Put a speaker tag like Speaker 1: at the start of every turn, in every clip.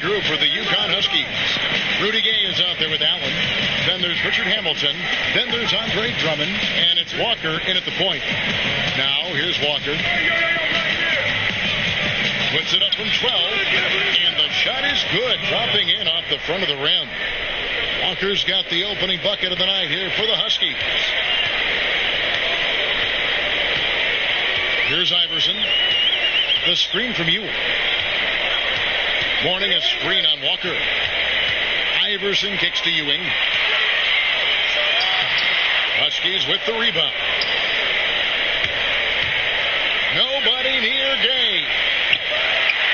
Speaker 1: group for the Yukon Huskies. Rudy Gay is out there with Allen. Then there's Richard Hamilton. Then there's Andre Drummond. And it's Walker in at the point. Now, here's Walker. Puts it up from 12. And the shot is good. Dropping in off the front of the rim. Walker's got the opening bucket of the night here for the Huskies. Here's Iverson. The screen from Ewing. Morning, a screen on Walker. Iverson kicks to Ewing. Huskies with the rebound. Nobody near Gay.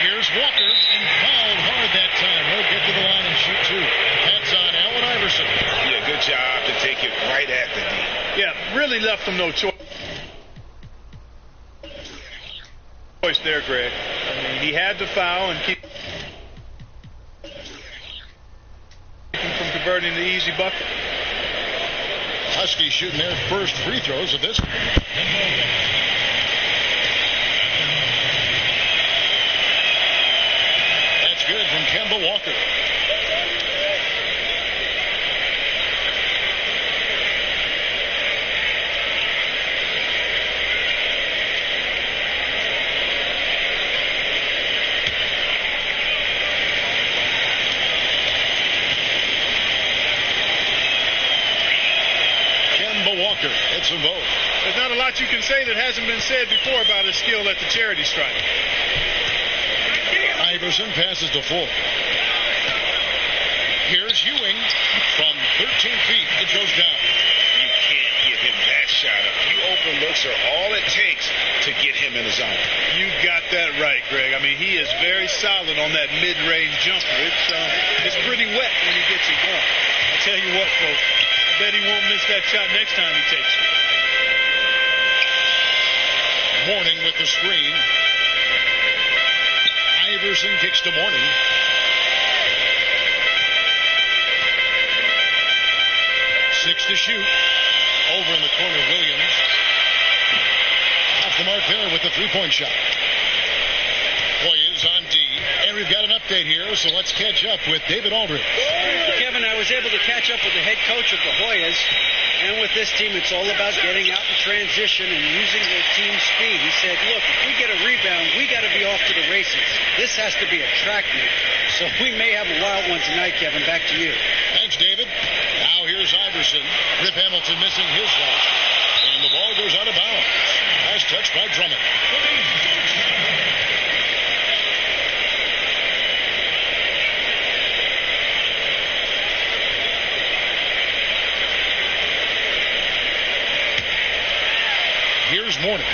Speaker 1: Here's Walker, and fouled hard that time. He'll get to the line and shoot two. That's on Allen Iverson.
Speaker 2: Yeah, good job to take it right at the D.
Speaker 3: Yeah, really left him no choice there, Greg. I mean, he had to foul and keep him from converting the easy bucket.
Speaker 1: Huskies shooting their first free throws of this. That's good from Kemba Walker. Walker hits them both.
Speaker 3: There's not a lot you can say that hasn't been said before about his skill at the charity stripe.
Speaker 1: Iverson passes to full. Here's Ewing from 13 feet. It goes down.
Speaker 2: You can't give him that shot. A few open looks are all it takes to get him in the zone.
Speaker 3: You got that right, Greg. I mean, he is very solid on that mid-range jumper. It's pretty wet when he gets it going. I'll tell you what, folks. I bet he won't miss that shot next time he takes it.
Speaker 1: Morning with the screen. Iverson kicks to Morning. Six to shoot. Over in the corner, Williams. Off the mark there with the three-point shot. Hoyas on D. And we've got an update here, so let's catch up with David Aldridge.
Speaker 4: Kevin, I was able to catch up with the head coach of the Hoyas, and with this team, it's all about getting out in transition and using their team speed. He said, look, if we get a rebound, we got to be off to the races. This has to be a track meet, so we may have a wild one tonight, Kevin. Back to you.
Speaker 1: Thanks, David. Now here's Iverson. Rip Hamilton missing his shot, and the ball goes out of bounds. Last touch by Drummond. Here's Morning.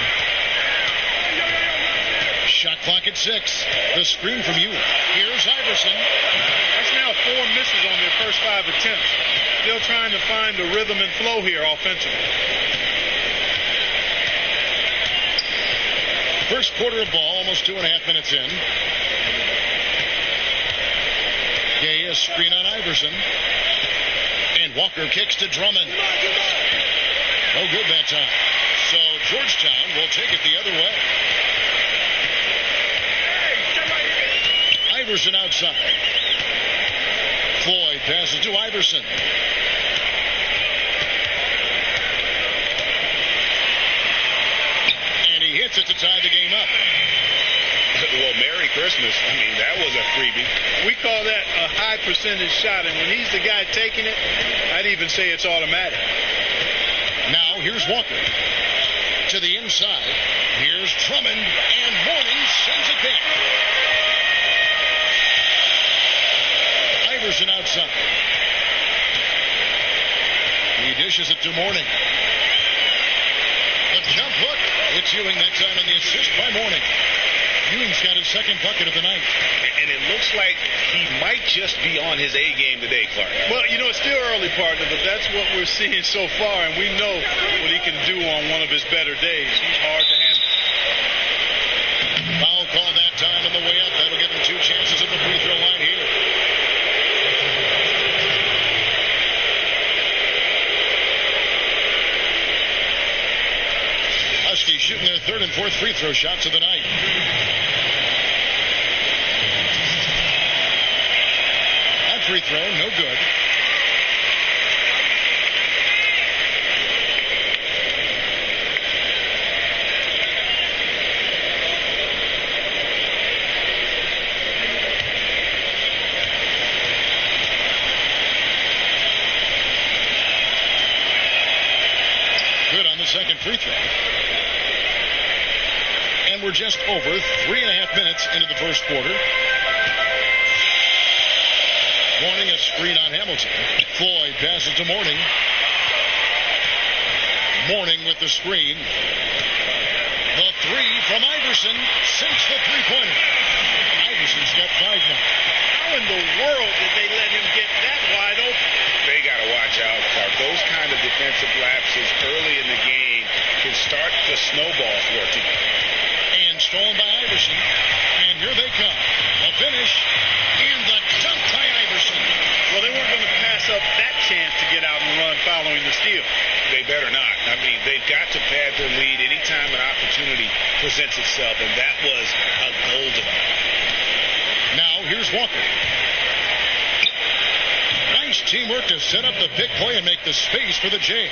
Speaker 1: Shot clock at 6. The screen from Ewing. Here's Iverson.
Speaker 3: That's now 4 misses on their first 5 attempts. Still trying to find the rhythm and flow here offensively.
Speaker 1: First quarter of ball, almost 2.5 minutes in. Gay, a screen on Iverson. And Walker kicks to Drummond. No good that time. So Georgetown will take it the other way. Iverson outside. Floyd passes to Iverson. And he hits it to tie the game up.
Speaker 2: Well, Merry Christmas. I mean, that was a freebie.
Speaker 3: We call that a high percentage shot, and when he's the guy taking it, I'd even say it's automatic.
Speaker 1: Now here's Walker. To the inside. Here's Drummond, and Morning sends it back. Iverson outside. He dishes it to Morning. The jump hook. It's Ewing that time on the assist by Morning. Ewing's got his second bucket of the night.
Speaker 2: And it looks like he might just be on his A game today, Clark.
Speaker 3: Well, you know, it's still early, partner, but that's what we're seeing so far, and we know what he can do on one of his better days. He's hard to handle.
Speaker 1: Foul call that time on the way up. That'll give him 2 chances at the free throw line here. Huskies shooting their third and fourth free throw shots of the night. free throw, no good. Good on the second free throw. And we're just over 3.5 minutes into the first quarter. Morning, a screen on Hamilton. Floyd passes to Morning. Morning with the screen. The three from Iverson sinks the three-pointer. Iverson's got 5 now.
Speaker 3: How in the world did they let him get that wide open?
Speaker 2: They got to watch out, Clark. Those kind of defensive lapses early in the game can start the snowball for a team.
Speaker 1: And stolen by Iverson. And here they come. The finish and the dunk by Iverson.
Speaker 3: Well, they weren't going to pass up that chance to get out and run following the steal.
Speaker 2: They better not. I mean, they've got to pad their lead anytime an opportunity presents itself, and that was a golden.
Speaker 1: Now here's Walker. Nice teamwork to set up the big play and make the space for the J.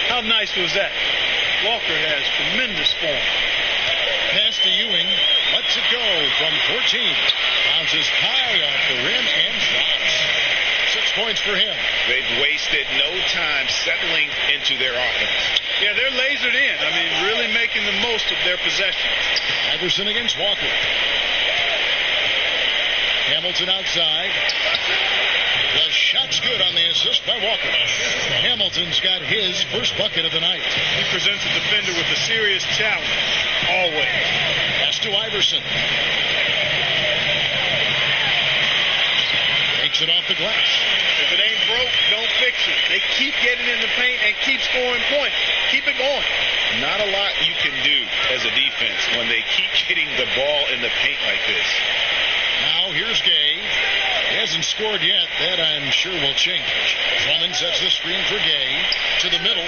Speaker 3: How nice was that? Walker has tremendous form.
Speaker 1: Pass to Ewing. Lets it go from 14. Bounces high off the rim and drops. 6 points for him.
Speaker 2: They've wasted no time settling into their offense.
Speaker 3: Yeah, they're lasered in. I mean, really making the most of their possessions.
Speaker 1: Iverson against Walker. Hamilton outside. The shot's good on the assist by Walker. Hamilton's got his first bucket of the night.
Speaker 3: He presents a defender with a serious challenge. Always.
Speaker 1: Pass to Iverson. Takes it off the glass.
Speaker 3: If it ain't broke, don't fix it. They keep getting in the paint and keep scoring points. Keep it going.
Speaker 2: Not a lot you can do as a defense when they keep getting the ball in the paint like this.
Speaker 1: Now here's Gay. He hasn't scored yet. That I'm sure will change. Drummond sets the screen for Gay to the middle.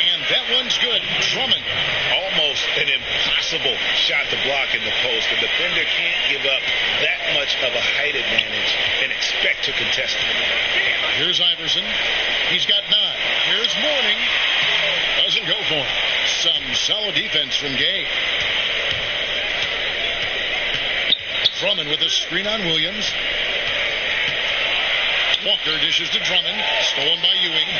Speaker 1: And that one's good. Drummond.
Speaker 2: Almost an impossible shot to block in the post. The defender can't give up that much of a height advantage and expect to contest it.
Speaker 1: Here's Iverson. He's got 9. Here's Morning. Doesn't go for him. Some solid defense from Gay. Drummond with a screen on Williams. Walker dishes to Drummond. Stolen by Ewing.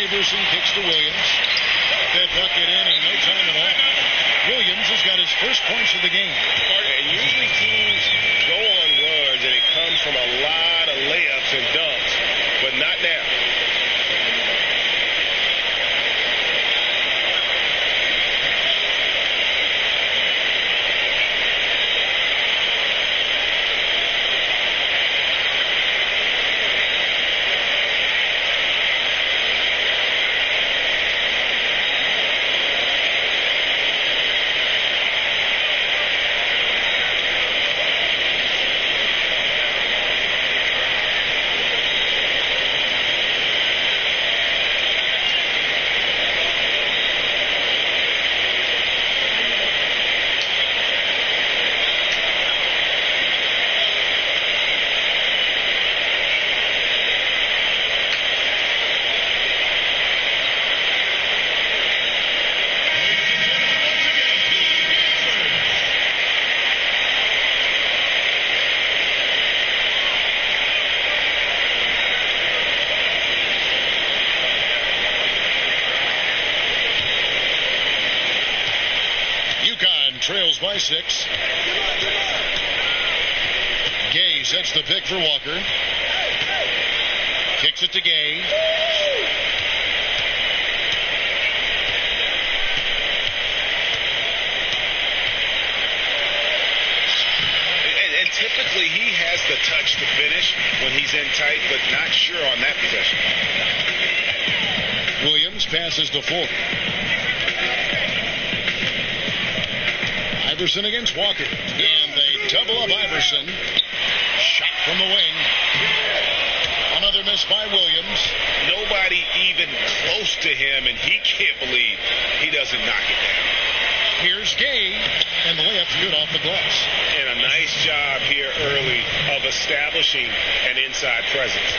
Speaker 1: Iverson kicks to Williams. That bucket in no time at all. Williams has got his first points of the game.
Speaker 2: And usually teams go on runs and it comes from a lot of layups and dunks, but not now.
Speaker 1: Trails by 6. Gay sets the pick for Walker. Kicks it to Gay.
Speaker 2: And typically he has the touch to finish when he's in tight, but not sure on that possession.
Speaker 1: Williams passes to Fulton. Iverson against Walker. And they double up Iverson. Shot from the wing. Another miss by Williams.
Speaker 2: Nobody even close to him, and he can't believe he doesn't knock it down.
Speaker 1: Here's Gay, and the layup's good off the glass.
Speaker 2: And a nice job here early of establishing an inside presence.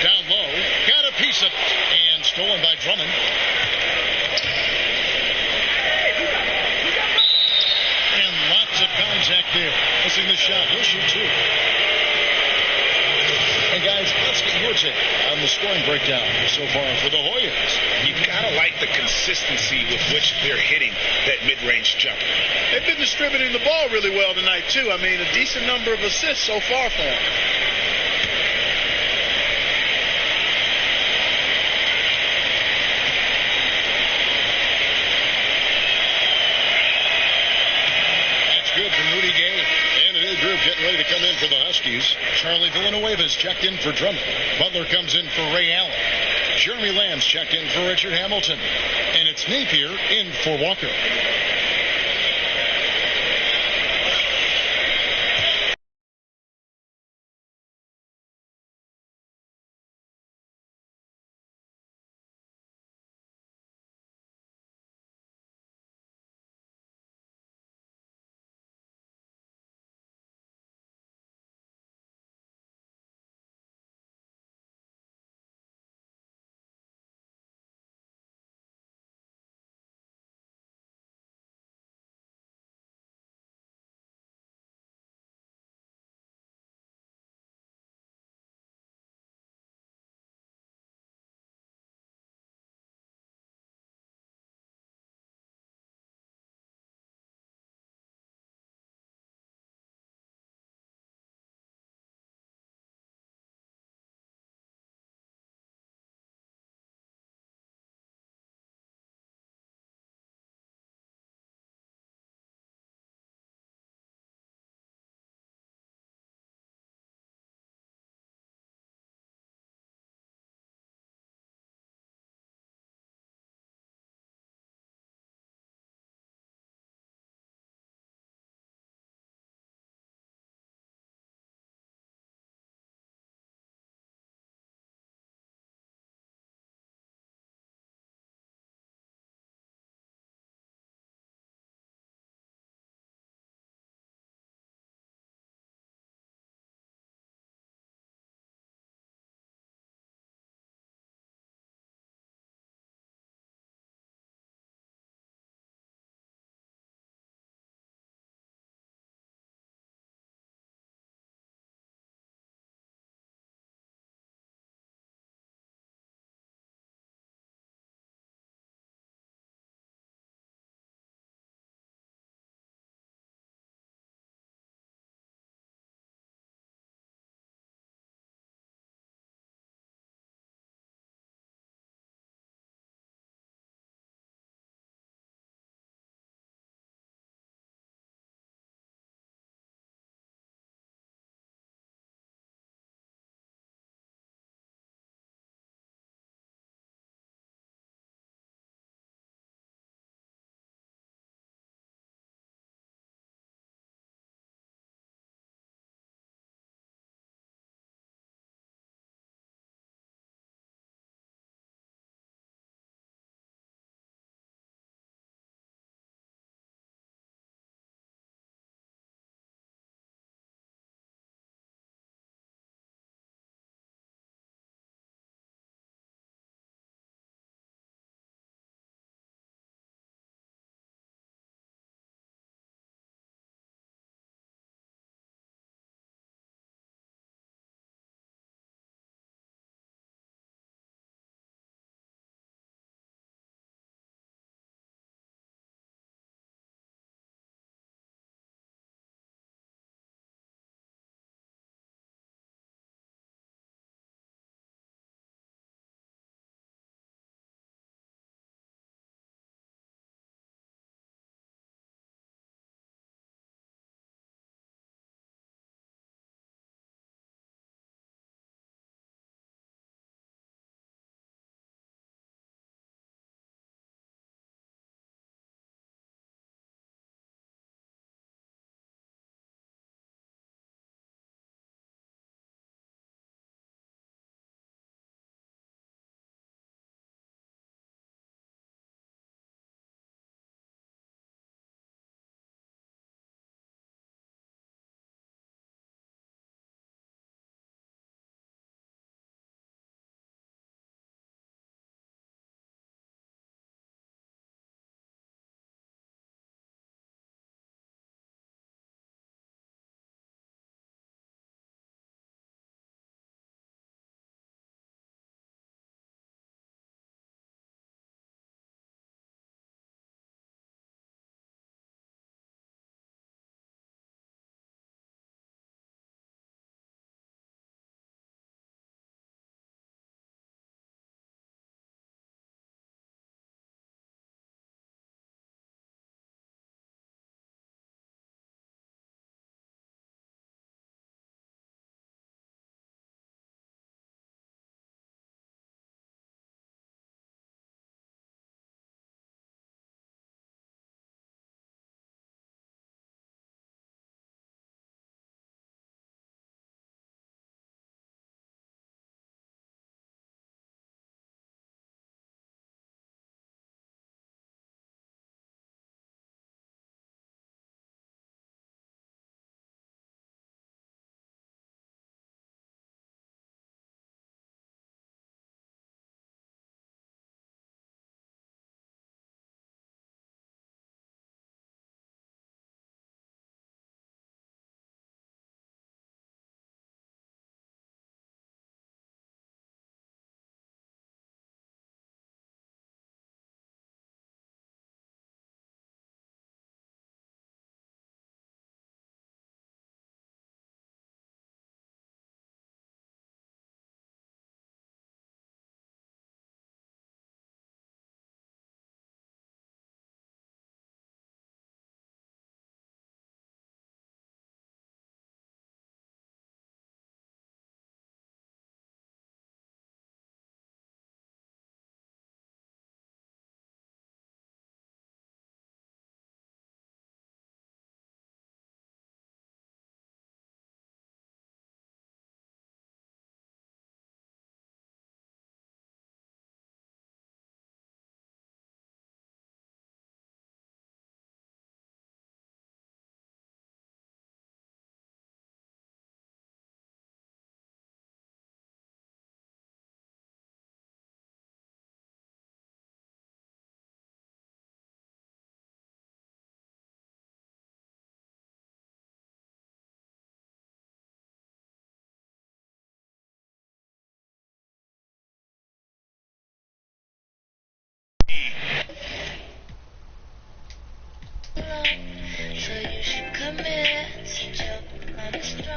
Speaker 1: Down low, got a piece of it, and stolen by Drummond. And lots of contact there. Missing the shot. He'll shoot two. And guys, let's get your take on the scoring breakdown so far for the Hoyas.
Speaker 2: You've got to like the consistency with which they're hitting that mid-range jumper.
Speaker 3: They've been distributing the ball really well tonight, too. I mean, a decent number of assists so far for them.
Speaker 1: Good from Rudy Gay. And a new group getting ready to come in for the Huskies. Charlie Villanueva's checked in for Drummond. Butler comes in for Ray Allen. Jeremy Lamb's checked in for Richard Hamilton. And it's Napier in for Walker.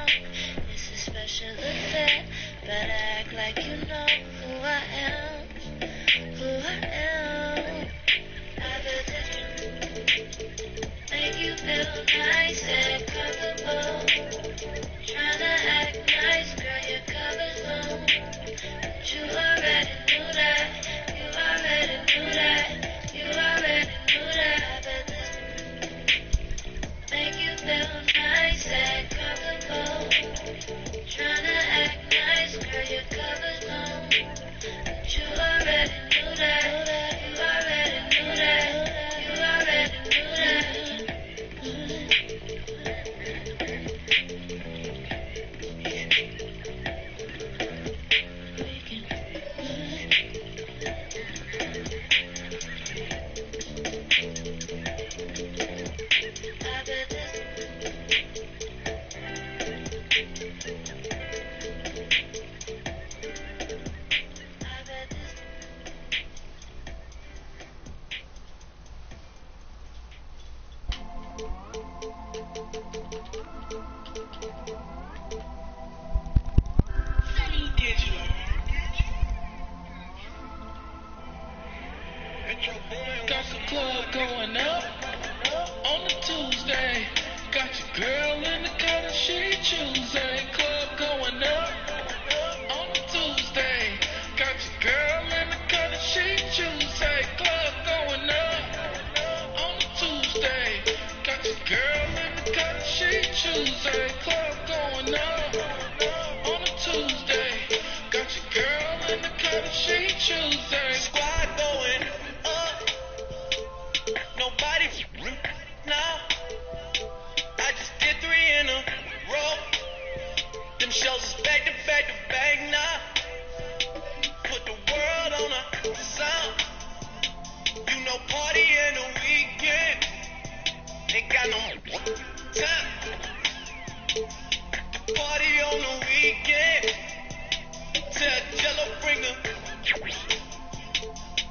Speaker 5: wrong. It's a special effect, but act like you know who I am. Who I am. I bet this make you feel nice and comfortable. Tryna act nice, girl, your cover's home. But you already knew that. You already knew that. You already knew that. I bet this make you feel nice and comfortable. Tryna act nice, girl, your cover's home. But you already knew that. You already knew that. You already knew that. I bet this I bet this
Speaker 6: Got the club going up on a Tuesday. Got your girl in the color she Tuesday. Club going up on a Tuesday. Got your girl in the color she Tuesday. Club going up on a Tuesday. Got your girl in the color she Tuesday. Club going up on a Tuesday. Got your girl in the color she Tuesday.
Speaker 7: Squad going up. Nobody now. I just did 3 in a row. Them shows is back to back to back now. Put the world on a sound. You know, party in the weekend. Ain't got no time. The party on the weekend. Tell Jello bring the.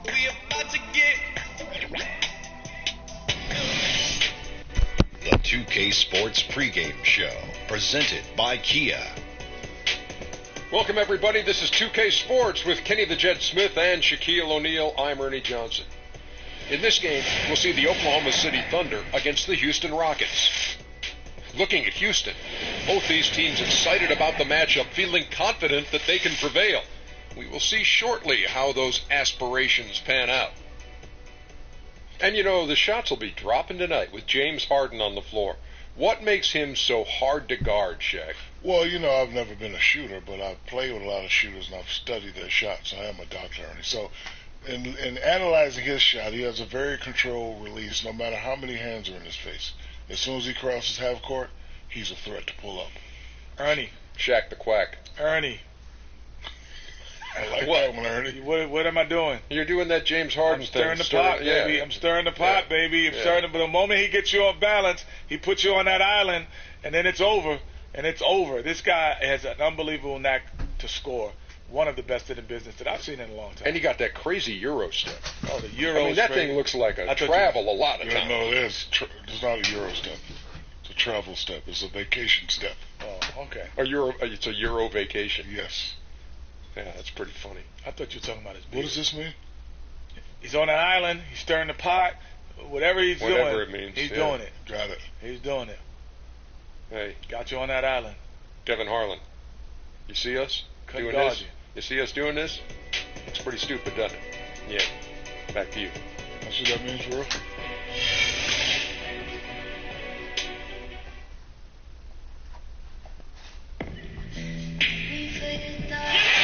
Speaker 7: We about to get.
Speaker 1: The 2K Sports pregame show, presented by Kia.
Speaker 8: Welcome, everybody. This is 2K Sports with Kenny the Jet Smith and Shaquille O'Neal. I'm Ernie Johnson. In this game, we'll see the Oklahoma City Thunder against the Houston Rockets. Looking at Houston, both these teams excited about the matchup, feeling confident that they can prevail. We will see shortly how those aspirations pan out. And you know, the shots will be dropping tonight with James Harden on the floor. What makes him so hard to guard, Shaq?
Speaker 9: Well, you know, I've never been a shooter, but I've played with a lot of shooters and I've studied their shots. I am a doctor, Ernie. So in analyzing his shot, he has a very controlled release no matter how many hands are in his face. As soon as he crosses half court, he's a threat to pull up.
Speaker 3: Ernie.
Speaker 8: Shaq the Quack.
Speaker 3: Ernie.
Speaker 9: I like that one, Ernie.
Speaker 3: What am I doing?
Speaker 8: You're doing that James Harden
Speaker 3: I'm stirring
Speaker 8: thing.
Speaker 3: the pot, baby.
Speaker 8: Yeah.
Speaker 3: I'm stirring the pot,
Speaker 8: Yeah.
Speaker 3: baby. I'm
Speaker 8: Yeah.
Speaker 3: stirring. But the moment he gets you on balance, he puts you on that island, and then it's over. And it's over. This guy has an unbelievable knack to score. One of the best in the business that I've seen in a long time.
Speaker 8: And he got that crazy Euro step.
Speaker 3: Oh, the Euro.
Speaker 8: I mean, that thing looks like a
Speaker 3: I thought
Speaker 8: travel a lot of
Speaker 9: Yeah,
Speaker 8: times.
Speaker 9: no, it is. It's not a Euro step. It's a travel step. It's a vacation step.
Speaker 3: Oh, okay.
Speaker 8: It's a Euro vacation.
Speaker 9: Yes.
Speaker 8: Yeah, that's pretty funny.
Speaker 3: I thought you were talking about his beard.
Speaker 9: What does this mean?
Speaker 3: He's on an island. He's stirring the pot. Whatever he's
Speaker 8: Whatever
Speaker 3: doing,
Speaker 8: it means,
Speaker 3: he's
Speaker 8: yeah.
Speaker 3: doing it.
Speaker 9: Got it.
Speaker 3: He's doing it.
Speaker 8: Hey,
Speaker 3: Got you on that island.
Speaker 8: Devin Harlan, you see us
Speaker 3: Couldn't
Speaker 8: doing
Speaker 3: guard
Speaker 8: this? You see us doing this? It's pretty stupid, doesn't it? Yeah. Back to you.
Speaker 9: That's what that means, bro.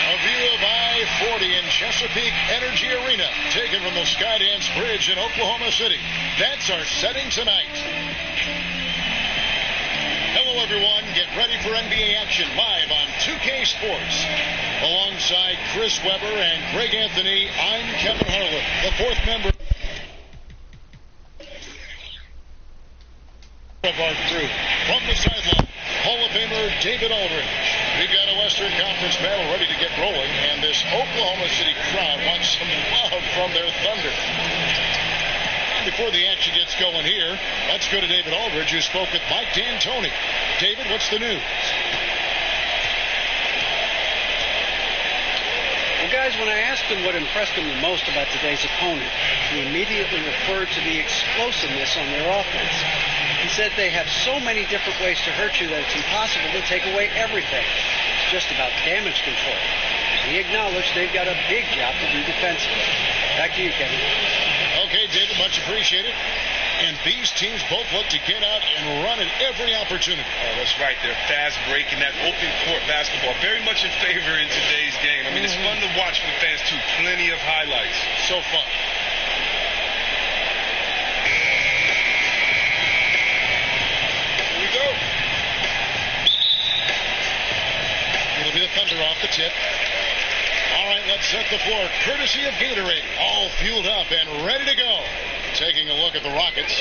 Speaker 1: A view of I-40 in Chesapeake Energy Arena, taken from the Skydance Bridge in Oklahoma City. That's our setting tonight. Hello, everyone. Get ready for NBA action live on 2K Sports. Alongside Chris Webber and Greg Anthony, I'm Kevin Harlan, the fourth member of our crew. From the sideline, Hall of Famer David Aldridge. We've got a Western Conference battle ready to get rolling, and this Oklahoma City crowd wants some love from their Thunder. before the action gets going here. Let's go to David Aldridge, who spoke with Mike D'Antoni. David, what's the news?
Speaker 4: Well, guys, when I asked him what impressed him the most about today's opponent, he immediately referred to the explosiveness on their offense. He said they have so many different ways to hurt you that it's impossible to take away everything. It's just about damage control. He acknowledged they've got a big job to do defensively. Back to you, Kevin.
Speaker 1: Okay, David, much appreciated. And these teams both look to get out and run at every opportunity.
Speaker 10: Oh, that's right. They're fast breaking that open court basketball. Very much in favor in today's game. I mean, it's fun to watch for the fans, too. Plenty of highlights.
Speaker 1: So fun.
Speaker 10: Here we go.
Speaker 1: It'll be the Thunder off the tip. All right, let's set the floor. Courtesy of Gatorade. All fueled up and ready to go. Taking a look at the Rockets.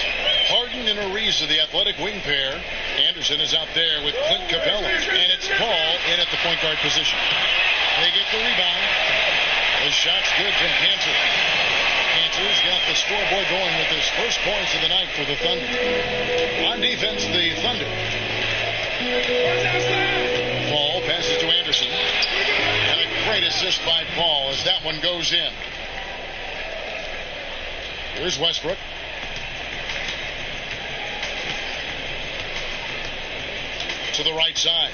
Speaker 1: Harden and Ariza, the athletic wing pair. Anderson is out there with Clint Capella. And it's Paul in at the point guard position. They get the rebound. The shot's good from Cantor. Cantor's got the scoreboard going with his first points of the night for the Thunder. On defense, the Thunder. Paul passes to Anderson. And a great assist by Paul as that one goes in. Here's Westbrook. To the right side.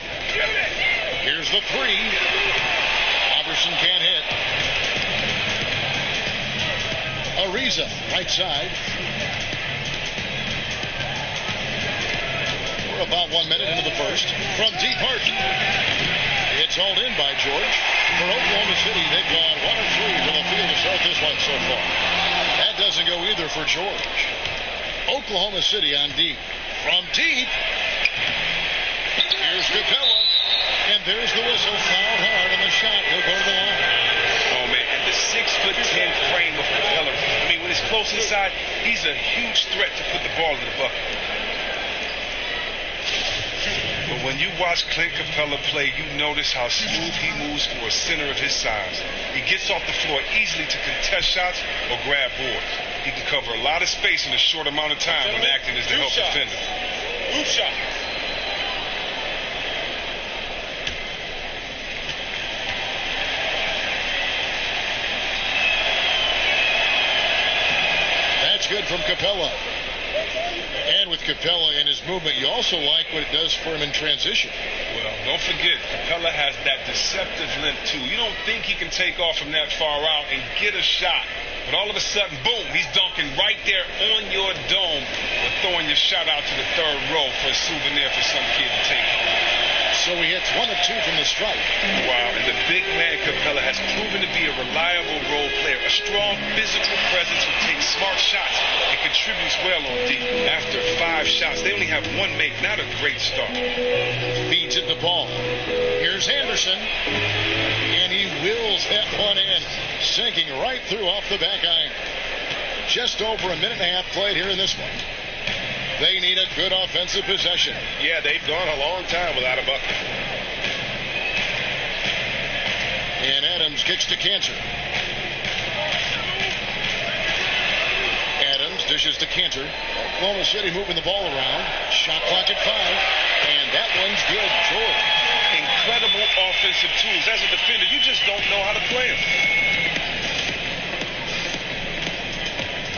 Speaker 1: Here's the three. Robertson can't hit. Ariza, right side. We're about 1 minute into the first. From deep Harden. It's hauled in by George. For Oklahoma City, they've gone 1 of 3 from the field to start this one so far. That doesn't go either for George. Oklahoma City on deep. From deep. Here's Capella. And there's the whistle. Fouled hard on the shot. He'll go to the line.
Speaker 10: Oh, man. And the 6'10" frame of Capella. I mean, when he's close inside, he's a huge threat to put the ball in the bucket. But when you watch Clint Capella play, you notice how smooth he moves for a center of his size. He gets off the floor easily to contest shots or grab boards. He can cover a lot of space in a short amount of time when acting as the help defender.
Speaker 2: Move shot.
Speaker 1: That's good from Capella. And with Capella and his movement, you also like what it does for him in transition.
Speaker 10: Well, don't forget, Capella has that deceptive length, too. You don't think he can take off from that far out and get a shot. But all of a sudden, boom, he's dunking right there on your dome or throwing your shot out to the third row for a souvenir for some kid to take home.
Speaker 1: So he hits 1 of 2 from the stripe.
Speaker 10: Wow, and the big man Capella has proven to be a reliable role player, a strong physical presence who takes smart shots and contributes well on deep. After 5 shots, they only have 1 make, not a great start.
Speaker 1: Feeds it the ball. Here's Anderson. And he wills that one in, sinking right through off the back iron. Just over a minute and a half played here in this one. They need a good offensive possession.
Speaker 2: Yeah, they've gone a long time without a bucket.
Speaker 1: And Adams kicks to Cantor. Adams dishes to Cantor. Oklahoma City moving the ball around. Shot clock at 5. And that one's good. George.
Speaker 10: Incredible offensive tools. As a defender, you just don't know how to play them.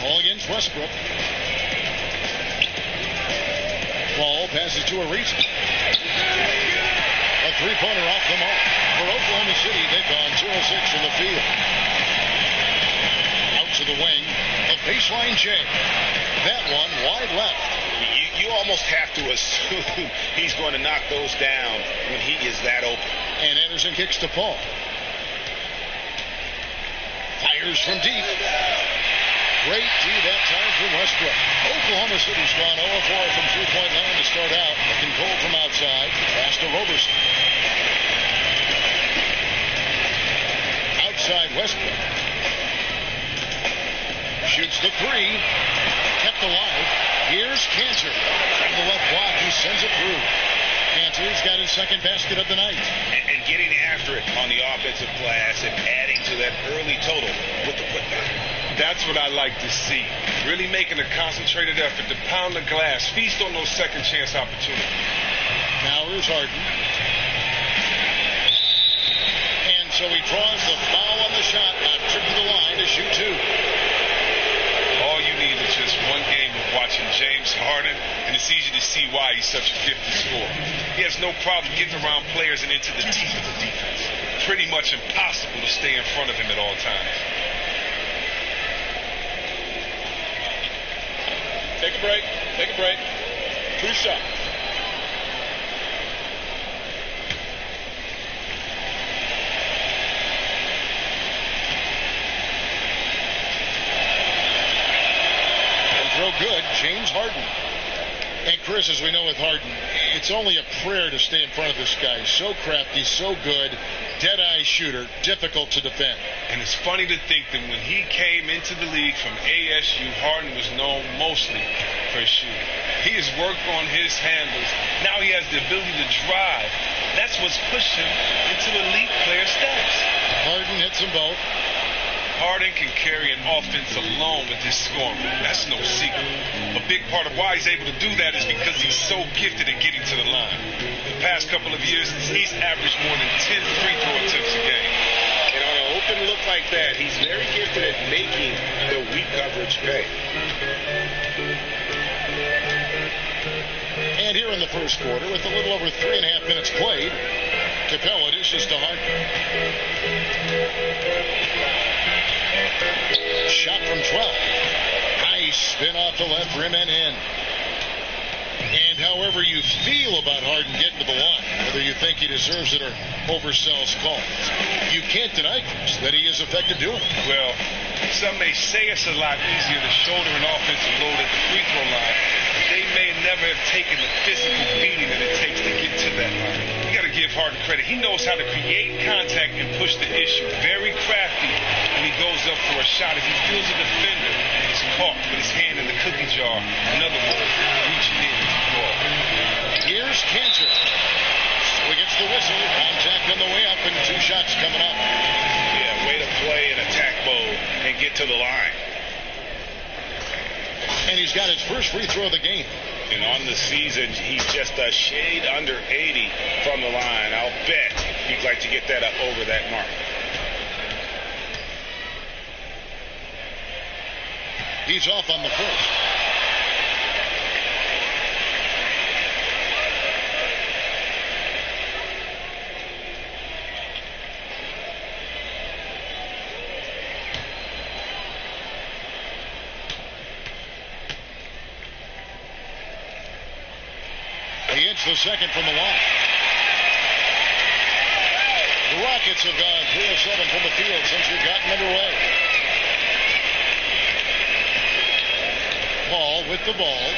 Speaker 1: All against Westbrook. Ball passes to Ariza. A three-pointer off the mark. For Oklahoma City, they've gone 0-6 from the field. Out to the wing. A baseline J. That one wide left.
Speaker 2: You almost have to assume he's going to knock those down when he is that open.
Speaker 1: And Anderson kicks to Paul. Fires from deep. Great D that time from Westbrook. Oklahoma City's gone 0-4 from three-point land to start out. Looking cold from outside. Pass to Roberson. Outside Westbrook. Shoots the 3. Kept alive. Here's Cantor. From the left block, he sends it through. Cantor's got his second basket of the night.
Speaker 2: And getting after it on the offensive glass and adding to that early total with the putback.
Speaker 10: That's what I like to see. Really making a concentrated effort to pound the glass, feast on those second chance opportunities.
Speaker 1: Now here's Harden. And so he draws the foul on the shot, a trip to the line to shoot two.
Speaker 10: All you need is just one game of watching James Harden, and it's easy to see why he's such a gifted scorer. He has no problem getting around players and into the teeth of the defense. Pretty much impossible to stay in front of him at all times.
Speaker 1: Take a break. Take a break. True shot. And throw good, James Harden. And Chris, as we know with Harden, it's only a prayer to stay in front of this guy. So crafty, so good, dead-eye shooter, difficult to defend.
Speaker 10: And it's funny to think that when he came into the league from ASU, Harden was known mostly for his shooting. He has worked on his handles. Now he has the ability to drive. That's what's pushed him into elite player status.
Speaker 1: Harden hits them both.
Speaker 10: Harden can carry an offense alone with his scoring. That's no secret. A big part of why he's able to do that is because he's so gifted at getting to the line. The past couple of years, he's averaged more than 10 free throw attempts a game.
Speaker 2: And on an open look like that, he's very gifted at making the weak coverage pay.
Speaker 1: And here in the first quarter, with a little over 3.5 minutes played, Capella dishes to Harden. Shot from 12. Nice spin off the left rim and in. And however you feel about Harden getting to the line, whether you think he deserves it or oversells calls, you can't deny, Chris, that he is effective doing it.
Speaker 10: Well, some may say it's a lot easier to shoulder an offensive load at the free throw line. They may never have taken the physical beating that it takes to get to that line. You got to give Harden credit. He knows how to create contact and push the issue. Very crafty when he goes up for a shot. If he feels a defender, he's caught with his hand in the cookie jar. In other words, reaching in to the ball.
Speaker 1: Here's Cantor. So he gets the whistle. Contact on the way up and two shots coming up.
Speaker 2: Yeah, way to play in attack mode and get to the line.
Speaker 1: And he's got his first free throw of the game.
Speaker 2: And on the season, he's just a shade under 80 from the line. I'll bet he'd like to get that up over that mark.
Speaker 1: He's off on the first. He hits the second from the line. The Rockets have gone 3 of 7 from the field since we've gotten underway. Paul with the ball.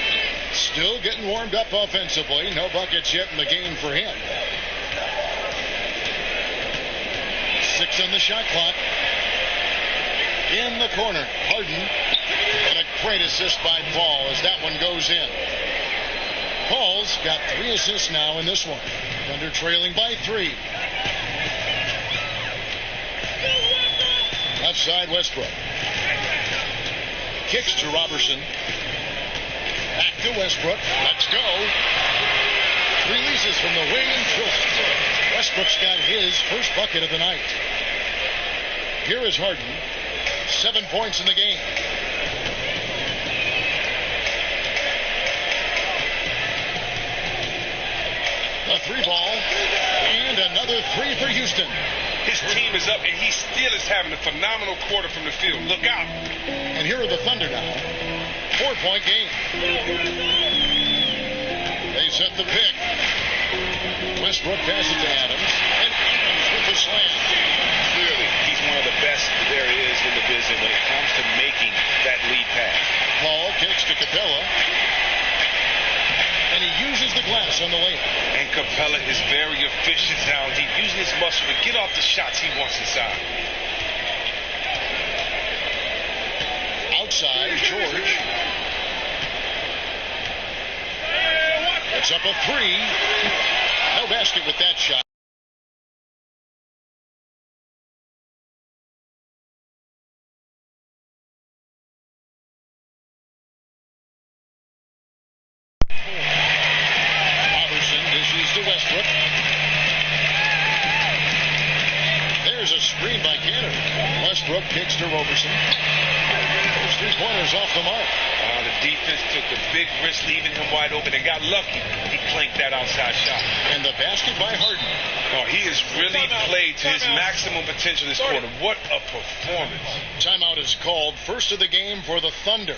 Speaker 1: Still getting warmed up offensively. No buckets yet in the game for him. 6 on the shot clock. In the corner, Harden. And a great assist by Paul as that one goes in. Paul's got 3 assists now in this one. Thunder trailing by 3. Left side, Westbrook. Kicks to Robertson. Back to Westbrook. Let's go. Releases from the wing and drills. Westbrook's got his first bucket of the night. Here is Harden. 7 points in the game. A 3 ball. And another 3 for Houston.
Speaker 10: His team is up, and he still is having a phenomenal quarter from the field. Look out.
Speaker 1: And here are the Thunder now. 4-point game. They set the pick. Westbrook passes to Adams. And Adams with the slam.
Speaker 2: Clearly, he's one of the best there is in the business when it comes to making that lead pass.
Speaker 1: Paul kicks to Capella. And he uses the glass on the layup.
Speaker 10: And Capella is very efficient down deep, using his muscle to get off the shots he wants inside.
Speaker 1: Outside, George. It's up a 3. No basket with that shot. kicks to Roberson. Those 3 pointers off the mark.
Speaker 10: The defense took a big risk leaving him wide open and got lucky. He clanked that outside shot.
Speaker 1: And the basket by Harden.
Speaker 10: Oh, he has really played to his maximum potential this quarter. What a performance.
Speaker 1: Timeout is called. First of the game for the Thunder.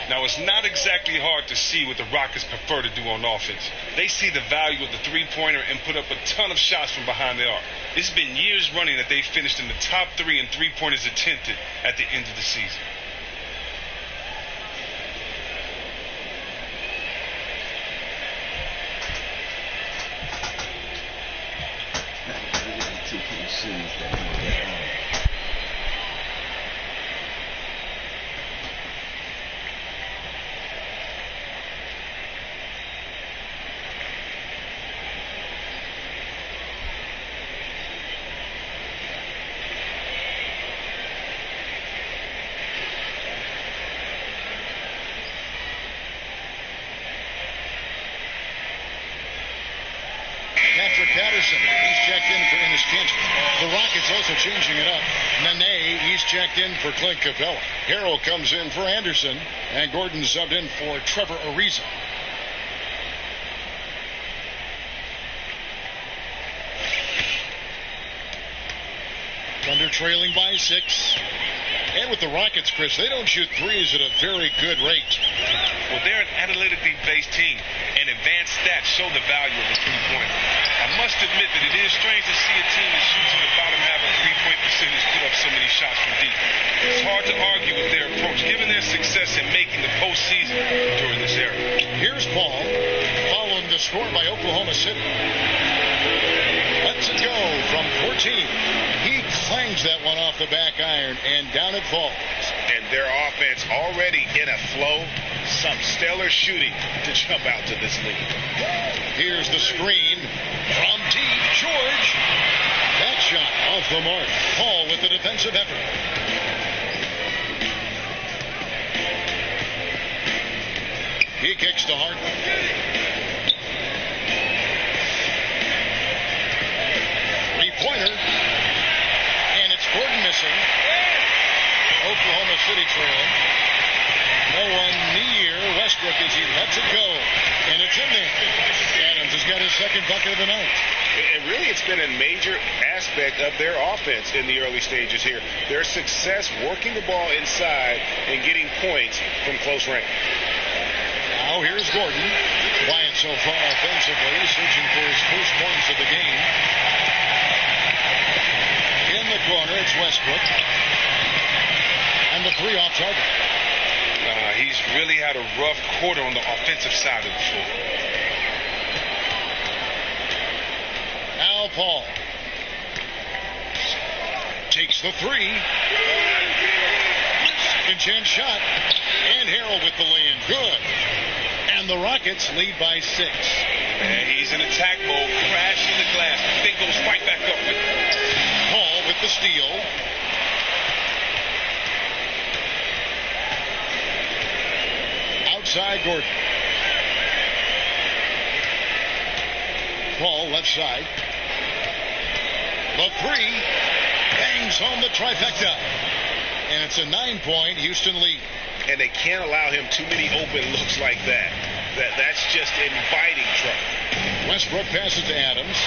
Speaker 10: Now, it's not exactly hard to see what the Rockets prefer to do on offense. They see the value of the three-pointer and put up a ton of shots from behind the arc. It's been years running that they've finished in the top 3 in three-pointers attempted at the end of the season.
Speaker 1: Patterson, he's checked in for Ennis Cantor. The Rockets also changing it up. Nene, he's checked in for Clint Capella. Harrell comes in for Anderson, and Gordon subbed in for Trevor Ariza. Thunder trailing by 6. And with the Rockets, Chris, they don't shoot threes at a very good rate.
Speaker 10: Well, they're an analytically based team, and advanced stats show the value of the three-pointer. I must admit that it is strange to see a team that shoots in the bottom half of three-point percentage put up so many shots from deep. It's hard to argue with their approach, given their success in making the postseason during this era.
Speaker 1: Here's Paul, following the score by Oklahoma City. Lets it go from 14. He clangs that one off the back iron, and down it falls.
Speaker 2: And their offense already in a flow. Some stellar shooting to jump out to this lead.
Speaker 1: Here's the screen from deep. George. That shot off the mark. Paul with the defensive effort. He kicks to Harden. Three-pointer. And it's Gordon missing. Oklahoma City trailing. No one near Westbrook as he lets it go. And it's in there. Adams has got his second bucket of the night.
Speaker 2: And really, it's been a major aspect of their offense in the early stages here. Their success working the ball inside and getting points from close range.
Speaker 1: Now here's Gordon. Quiet so far offensively, searching for his first points of the game. In the corner, it's Westbrook. And the three off target.
Speaker 10: He's really had a rough quarter on the offensive side of the floor.
Speaker 1: Now Paul takes the three. Second chance shot. And Harrell with the lay-in. Good. And the Rockets lead by 6.
Speaker 10: And he's in attack mode, crashing the glass. Then goes right back up with it.
Speaker 1: Paul with the steal. Outside Gordon. Paul left side. The three bangs home the trifecta. And it's a 9-point Houston lead.
Speaker 2: And they can't allow him too many open looks like that. That's just inviting trouble.
Speaker 1: Westbrook passes to Adams.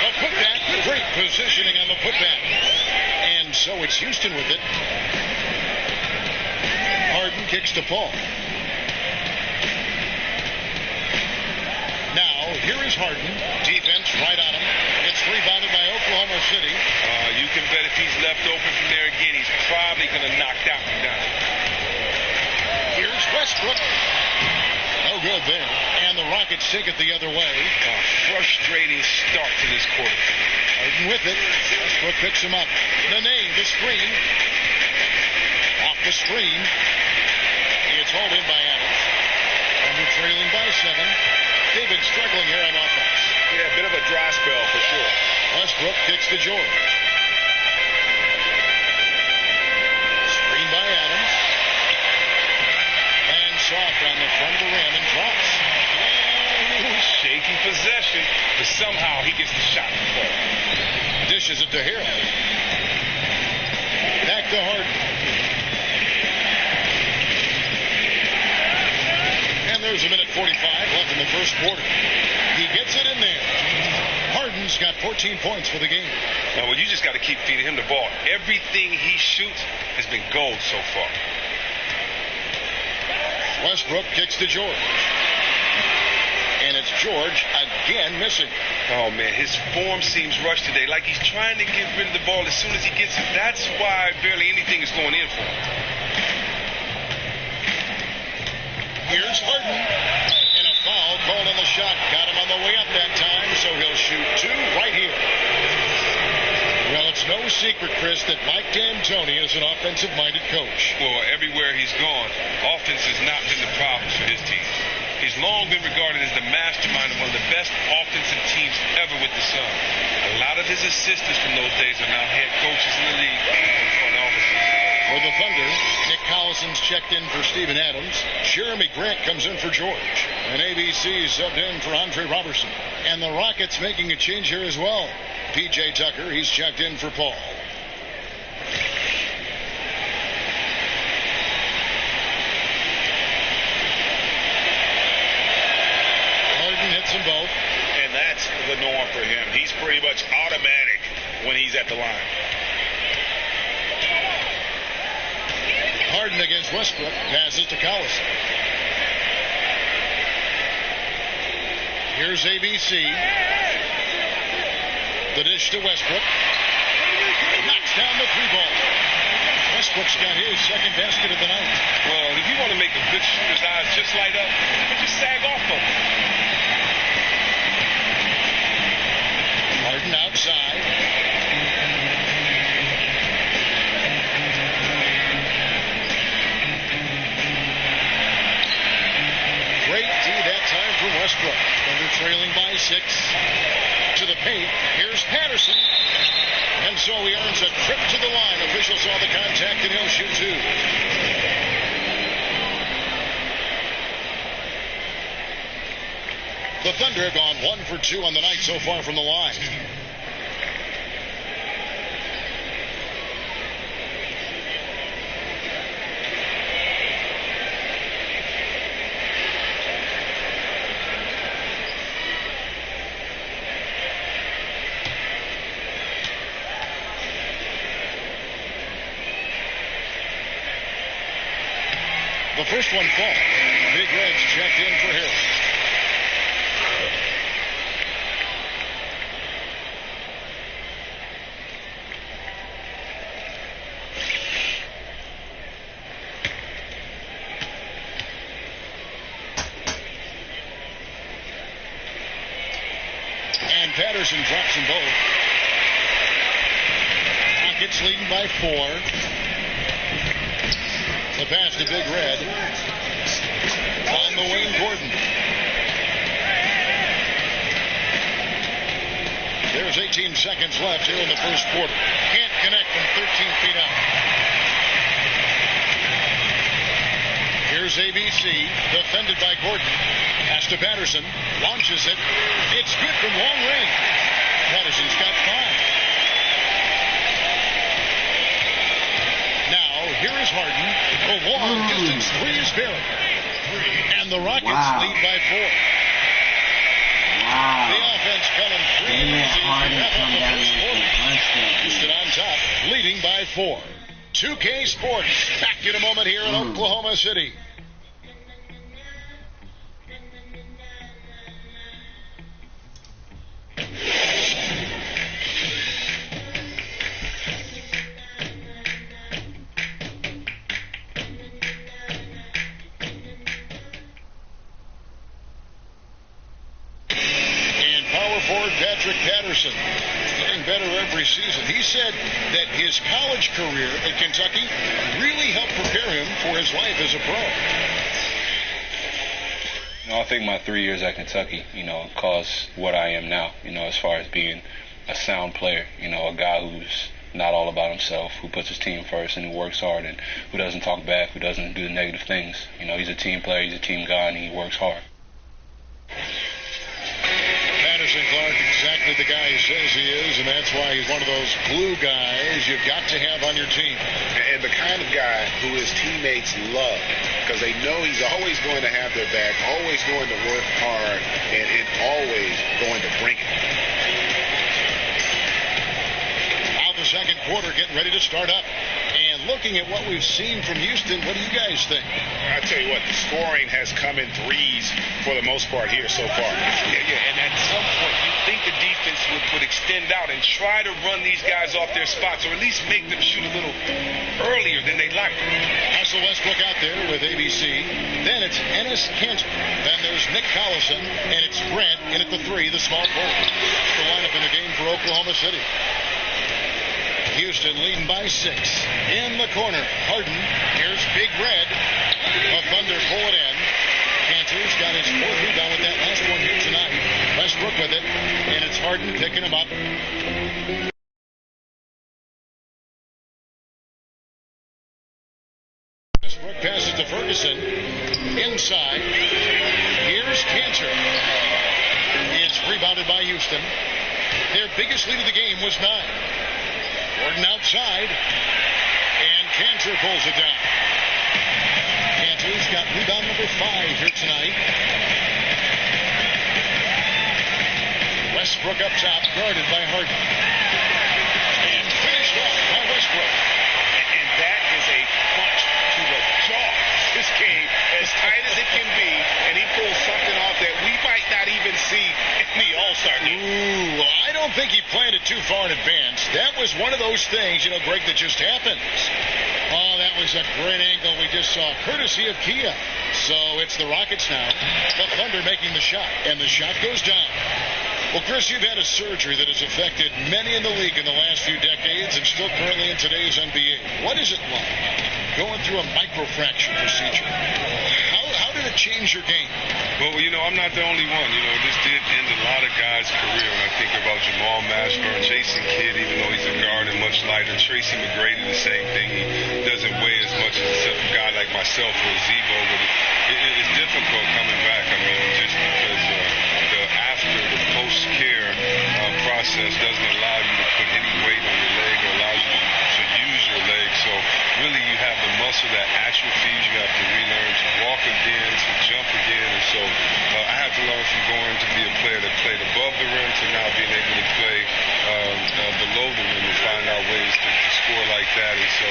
Speaker 1: The putback. Great positioning on the putback. And so it's Houston with it. Harden kicks to Paul. Now, here is Harden. Defense right on him. It's rebounded by Oklahoma City.
Speaker 10: You can bet if he's left open from there again, he's probably going to knock that one down.
Speaker 1: Here's Westbrook. No good there. And the Rockets take it the other way.
Speaker 10: A frustrating start to this quarter.
Speaker 1: Harden with it. Westbrook picks him up. Nene, the screen. Off the screen. It's hauled in by Adams. Thunder trailing by 7. They've been struggling here on offense.
Speaker 2: Yeah, a bit of a dry spell for sure.
Speaker 1: Westbrook kicks to George. Screen by Adams. And soft on the front of the rim and drops.
Speaker 10: Shaky possession, but somehow he gets the shot to fall.
Speaker 1: Dishes it to Hill. Back to Harden. And there's a minute 45 left in the first quarter. He gets it in there. Harden's got 14 points for the game.
Speaker 10: Now, well, you just got to keep feeding him the ball. Everything he shoots has been gold so far.
Speaker 1: Westbrook kicks to George. And it's George again missing.
Speaker 10: Oh, man, his form seems rushed today, like he's trying to get rid of the ball as soon as he gets it. That's why barely anything is going in for him.
Speaker 1: Here's Harden. And a foul called on the shot. Got him on the way up that time, so he'll shoot two right here. Well, it's no secret, Chris, that Mike D'Antoni is an offensive-minded coach.
Speaker 10: Well, everywhere he's gone, offense has not been the problem for his team. He's long been regarded as the mastermind of one of the best offensive teams ever with the Suns. A lot of his assistants from those days are now head coaches in the league and front offices.
Speaker 1: For the Thunder, Nick Collison's checked in for Steven Adams. Jeremy Grant comes in for George. And ABC subbed in for Andre Robertson. And the Rockets making a change here as well. P.J. Tucker, he's checked in for Paul. Hits them both.
Speaker 2: And that's the norm for him. He's pretty much automatic when he's at the line.
Speaker 1: Harden against Westbrook. Passes to Collison. Here's ABC. The dish to Westbrook. Knocks down the three ball. Westbrook's got his second basket of the night.
Speaker 10: Well, if you want to make a good shooter's eyes just light up, you can just sag off of him.
Speaker 1: Harden outside. Great D that time for Westbrook. Thunder trailing by 6. To the paint. Here's Patterson. And so he earns a trip to the line. Officials saw the contact and he'll shoot two. The Thunder have gone 1 for 2 on the night so far from the line. The first one falls. Big Red's checked in for Hill. And Patterson drops them both. Rockets leading by 4. The pass to Big Red. On the wing, Gordon. There's 18 seconds left here in the first quarter. Can't connect from 13 feet out. Here's ABC, defended by Gordon. Pass to Patterson. Launches it. It's good from long range. Patterson's got 5. Here is Harden. The long distance three is buried. And the Rockets lead by 4.
Speaker 11: Wow.
Speaker 1: The offense coming through. Houston on top, leading by 4. 2K Sports, back in a moment here in Oklahoma City. Patterson getting better every season. He said that his college career at Kentucky really helped prepare him for his life as a pro.
Speaker 12: I think my 3 years at Kentucky, caused what I am now, as far as being a sound player, a guy who's not all about himself, who puts his team first and who works hard and who doesn't talk back, who doesn't do the negative things. He's a team player, he's a team guy, and he works hard.
Speaker 1: Patterson, Clark, exactly exactly the guy he says he is, and that's why he's one of those glue guys you've got to have on your team.
Speaker 2: And the kind of guy who his teammates love, because they know he's always going to have their back, always going to work hard, and always going to bring it.
Speaker 1: Now the second quarter getting ready to start up. And looking at what we've seen from Houston, what do you guys think?
Speaker 2: I tell you what, the scoring has come in threes for the most part here so far.
Speaker 10: Yeah, and at some point, you think the defense would extend out and try to run these guys off their spots, or at least make them shoot a little earlier than they like.
Speaker 1: Russell Westbrook out there with ABC. Then it's Enes Kanter. Then there's Nick Collison, and it's Grant in at the three, the small forward. That's the lineup in the game for Oklahoma City. Houston leading by 6. In the corner, Harden. Here's Big Red. The Thunder pull it in. Kanter's got his fourth rebound with that last one here tonight. Westbrook with it, and it's Harden picking him up. Westbrook passes to Ferguson. Inside. Here's Kanter. It's rebounded by Houston. Their biggest lead of the game was 9. Gordon outside, and Kanter pulls it down. Kanter's got rebound number 5 here tonight. Westbrook up top, guarded by Harden. And finished off by Westbrook.
Speaker 2: And that is a punch to the jaw. This game, as tight as it can be, and he pulls something off that we might not even see in the All-Star game.
Speaker 1: Ooh, I don't think he planned it too far in advance. That was one of those things, Greg, that just happens. Oh, that was a great angle we just saw, courtesy of Kia. So it's the Rockets now. The Thunder making the shot, and the shot goes down. Well, Chris, you've had a surgery that has affected many in the league in the last few decades and still currently in today's NBA. What is it like going through a microfracture procedure? How did it change your game?
Speaker 10: Well, I'm not the only one. This did end a lot of guys' career. When I think about Jamal Mashburn, Jason Kidd, even though he's a guard and much lighter, Tracy McGrady, the same thing. He doesn't weigh as much as a guy like myself or Zebo, but it's difficult coming back. I mean, just because the post-care process doesn't allow you to put any weight on your leg or allow you to use your leg. So really you have the muscle that atrophies. You have to relearn to walk again, to jump again. And so I had to learn from going to be a player that played above the rim to now being able to play below the rim and find out ways to score like that. And so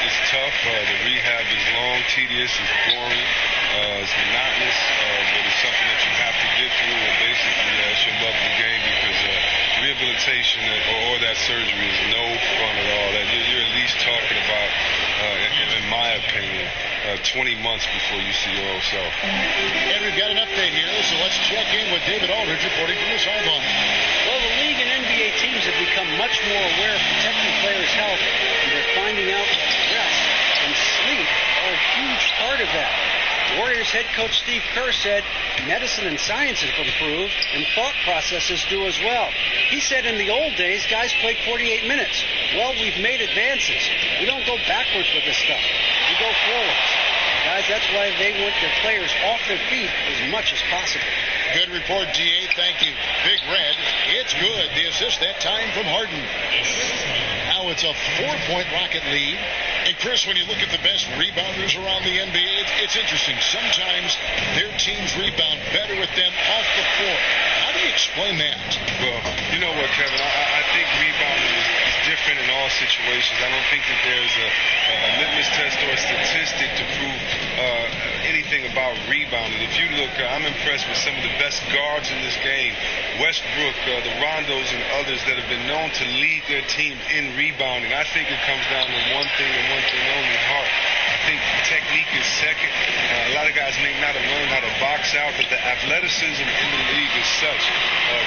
Speaker 10: it's tough. The rehab is long, tedious, it's boring, it's monotonous, but it's something that you have to get through. And basically, it's your love of the game because rehabilitation or that surgery is no fun at all. You're at least talking about, in my opinion, 20 months before you see your old self.
Speaker 1: And we've got an update here, so let's check in with David Aldridge reporting from the sideline.
Speaker 4: Well, the league and NBA teams have become much more aware of protecting players' health, and they're finding out that rest and sleep are a huge part of that. Warriors head coach Steve Kerr said medicine and science have improved, and thought processes do as well. He said in the old days, guys played 48 minutes. Well, we've made advances. We don't go backwards with this stuff. We go forwards. Guys, that's why they want their players off their feet as much as possible.
Speaker 1: Good report, G.A. Thank you. Big Red. It's good. The assist that time from Harden. Now it's a 4-point Rocket lead. And, Chris, when you look at the best rebounders around the NBA, it's interesting. Sometimes their teams rebound better with them off the floor. How do you explain that?
Speaker 10: Well, you know what, Kevin? I think rebounding is different in all situations. I don't think that there's a litmus test or a statistic to prove anything about rebounding. If you look, I'm impressed with some of the best guards in this game. Westbrook, the Rondos, and others that have been known to lead their team in rebounding. I think it comes down to one thing and one thing only, heart. I think technique is second. A lot of guys may not have learned how to box out, but the athleticism in the league is such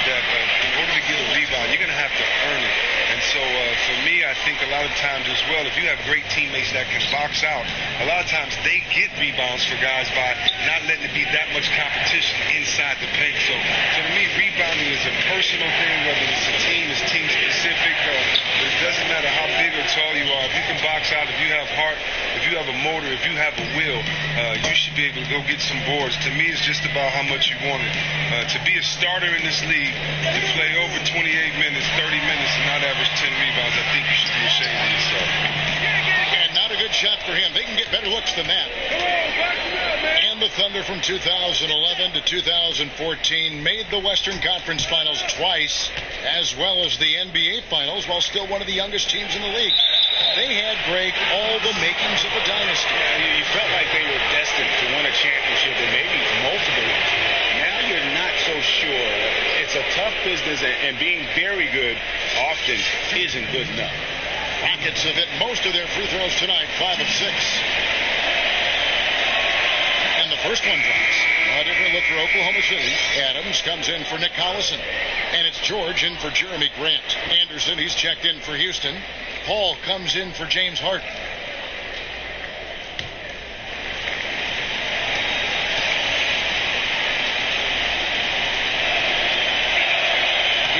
Speaker 10: that in order to get a rebound, you're going to have to earn it. And so for me, I think a lot of times as well, if you have great teammates that can box out, a lot of times they get rebounds for guys by not letting it be that much competition inside the paint. So to me, rebounding is a personal thing, whether it's a team, it's team specific. It doesn't matter how big or tall you are, if you can box out, if you have heart, if you have a motor, if you have a will, you should be able to go get some boards. To me, it's just about how much you want it. To be a starter in this league, to play over 28 minutes, 30 minutes, and not average 10 rebounds, I think you should be ashamed of yourself.
Speaker 1: And not a good shot for him. They can get better looks than that. And the Thunder from 2011 to 2014 made the Western Conference Finals twice, as well as the NBA Finals, while still one of the youngest teams in the league. They had, Greg, all the makings of a dynasty.
Speaker 2: You felt like they were destined to win a championship and maybe multiple ones. Now you're not so sure. It's a tough business, and being very good often isn't good enough.
Speaker 1: Rockets have hit most of their free throws tonight, 5 of 6. And the first one drops. A different look for Oklahoma City. Adams comes in for Nick Collison. And it's George in for Jeremy Grant. Anderson, he's checked in for Houston. Paul comes in for James Harden.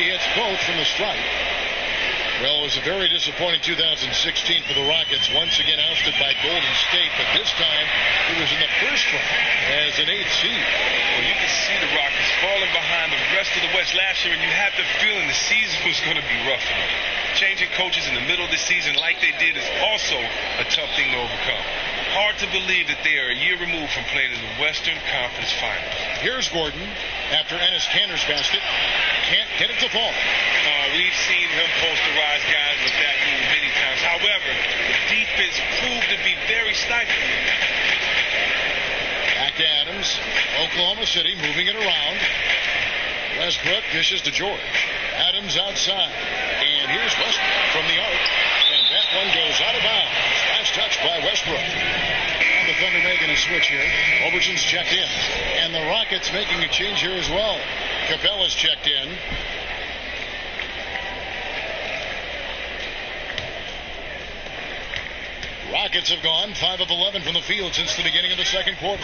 Speaker 1: He hits both from the stripe. Well, it was a very disappointing 2016 for the Rockets, once again ousted by Golden State, but this time it was in the first round as an 8th seed.
Speaker 10: Well, you can see the Rockets falling behind the rest of the West last year, and you have the feeling the season was going to be rough for them. Changing coaches in the middle of the season like they did is also a tough thing to overcome. Hard to believe that they are a year removed from playing in the Western Conference Finals.
Speaker 1: Here's Gordon after Enes Kanter's basket. Can't get it to fall.
Speaker 10: We've seen him posterize guys with that move many times. However, the defense proved to be very stifling.
Speaker 1: Back to Adams. Oklahoma City moving it around. Westbrook dishes to George. Adams outside. And here's Westbrook from the arc. And that one goes out of bounds. Last touch by Westbrook. And the Thunder making a switch here. Overton's checked in. And the Rockets making a change here as well. Capella's checked in. Rockets have gone 5 of 11 from the field since the beginning of the second quarter.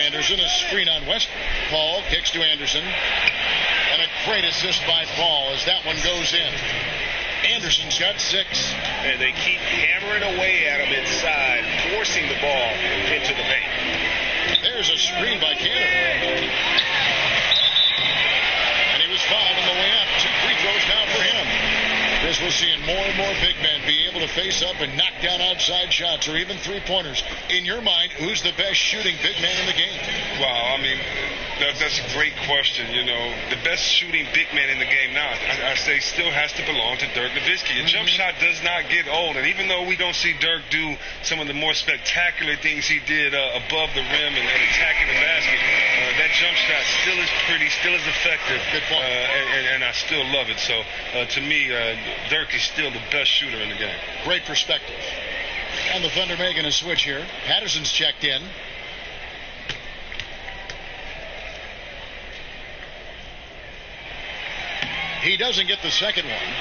Speaker 1: Anderson, a screen on Westbrook. Paul kicks to Anderson. And a great assist by Paul as that one goes in. Anderson's got 6.
Speaker 2: And they keep hammering away at him inside, forcing the ball into the paint.
Speaker 1: There's a screen by Cantor. And he was fouled on the way up. 2 free throws now for him. Chris, we're seeing more and more big men be able to face up and knock down outside shots or even three-pointers. In your mind, who's the best shooting big man in the game?
Speaker 10: Wow, I mean, that's a great question. You know, the best shooting big man in the game now, I say, still has to belong to Dirk Nowitzki. Your jump shot does not get old, and even though we don't see Dirk do some of the more spectacular things he did above the rim and attacking the basket, that jump shot still is pretty, still is effective.
Speaker 1: Good point.
Speaker 10: And I still love it. So, to me, Dirk is still the best shooter in the game.
Speaker 1: Great perspective. And the Thunder making a switch here. Patterson's checked in. He doesn't get the second one.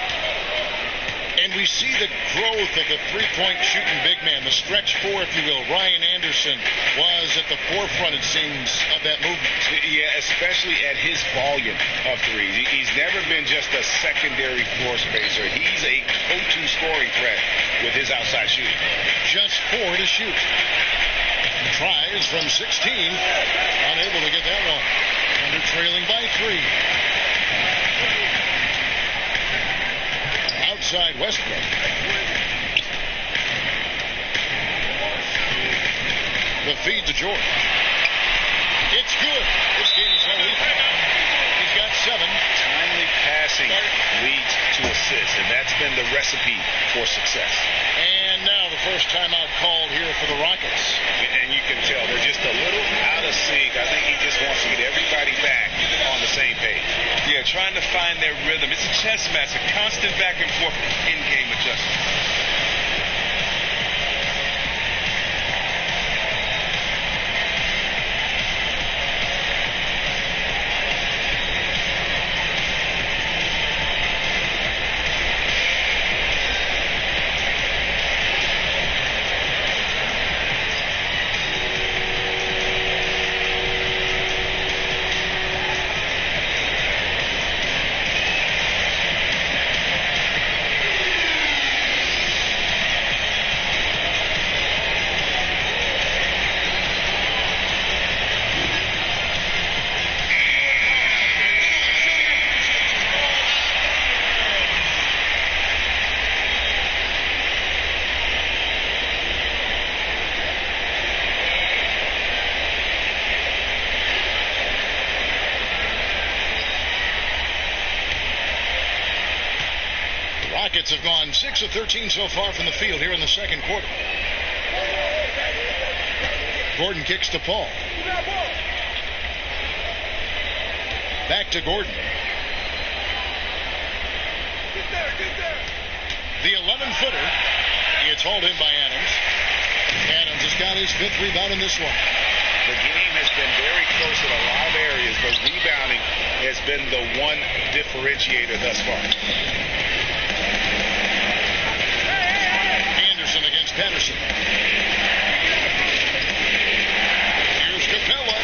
Speaker 1: And we see the growth of the three-point shooting big man, the stretch 4, if you will. Ryan Anderson was at the forefront, it seems, of that movement.
Speaker 2: Yeah, especially at his volume of threes. He's never been just a secondary floor spacer. He's a go-to scoring threat with his outside shooting.
Speaker 1: Just 4 to shoot. Tries from 16. Unable to get that one. Thunder trailing by 3. Outside Westbrook. The feed to George. It's good. This game is unbelievable. He's got 7.
Speaker 2: Timely passing leads to assists, and that's been the recipe for success.
Speaker 1: And now the first timeout called here for the Rockets.
Speaker 2: And you can tell they're just a little out of sync. I think he just wants to get everybody back on the same page.
Speaker 10: Yeah, trying to find their rhythm. It's a chess match, a constant back and forth in-game adjustment.
Speaker 1: Rockets have gone 6 of 13 so far from the field here in the second quarter. Gordon kicks to Paul. Back to Gordon. The 11-footer. It's hauled in by Adams. Adams has got his 5th rebound in this one.
Speaker 2: The game has been very close in a lot of areas, but rebounding has been the one differentiator thus far.
Speaker 1: Anderson against Patterson. Here's Capella.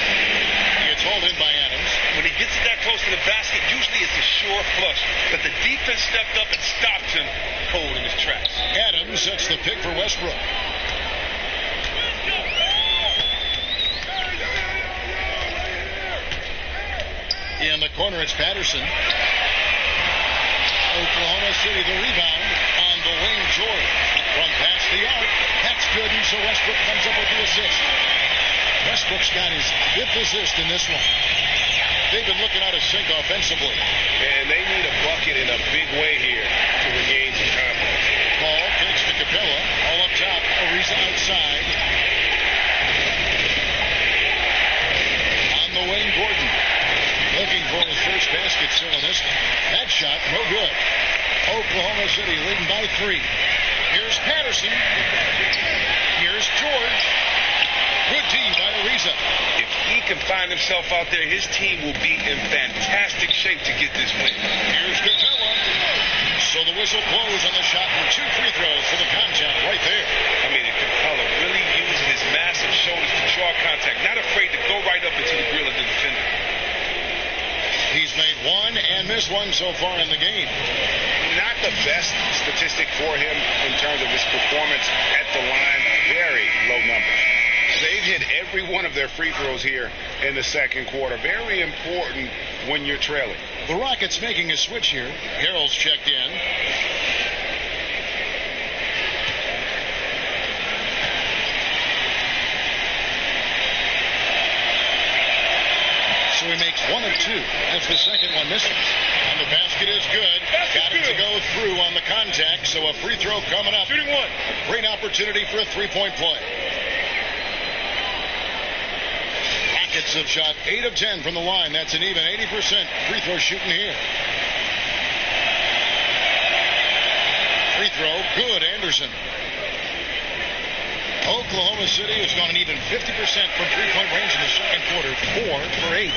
Speaker 1: It's hauled in by Adams.
Speaker 10: When he gets it that close to the basket, usually it's a sure flush. But the defense stepped up and stopped him cold in his tracks.
Speaker 1: Adams sets the pick for Westbrook. In the corner, it's Patterson. Oklahoma City, the rebound on the wing, George. From past the arc. That's good, and so Westbrook comes up with the assist. Westbrook's got his 5th assist in this one. They've been looking out of sync offensively.
Speaker 2: And they need a bucket in a big way here to regain some confidence.
Speaker 1: Paul kicks to Capella. All up top. Ariza outside. On the wing, Gordon. Looking for his first basket still in this one. That shot, no good. Oklahoma City leading by 3. Here's Patterson. Here's George. Good D by Ariza.
Speaker 10: If he can find himself out there, his team will be in fantastic shape to get this win.
Speaker 1: Here's Capella. So the whistle blows on the shot and 2 free throws for the contact right there.
Speaker 10: I mean, Capella really used his massive shoulders to draw contact, not afraid to go right up into the grill of the defender.
Speaker 1: He's made 1 and missed 1 so far in the game.
Speaker 2: Not the best statistic for him in terms of his performance at the line. Very low numbers. They've hit every one of their free throws here in the second quarter. Very important when you're trailing.
Speaker 1: The Rockets making a switch here. Harrell's checked in. So he makes 1 of 2 as the second one misses. And the basket is good. Got it to go through on the contact, so a free throw coming up.
Speaker 10: Shooting 1.
Speaker 1: Great opportunity for a 3-point play. Rockets have shot 8 of 10 from the line. That's an even 80% free throw shooting here. Free throw, good, Anderson. Oklahoma City has gone an even 50% from three-point range in the second quarter. 4 for 8.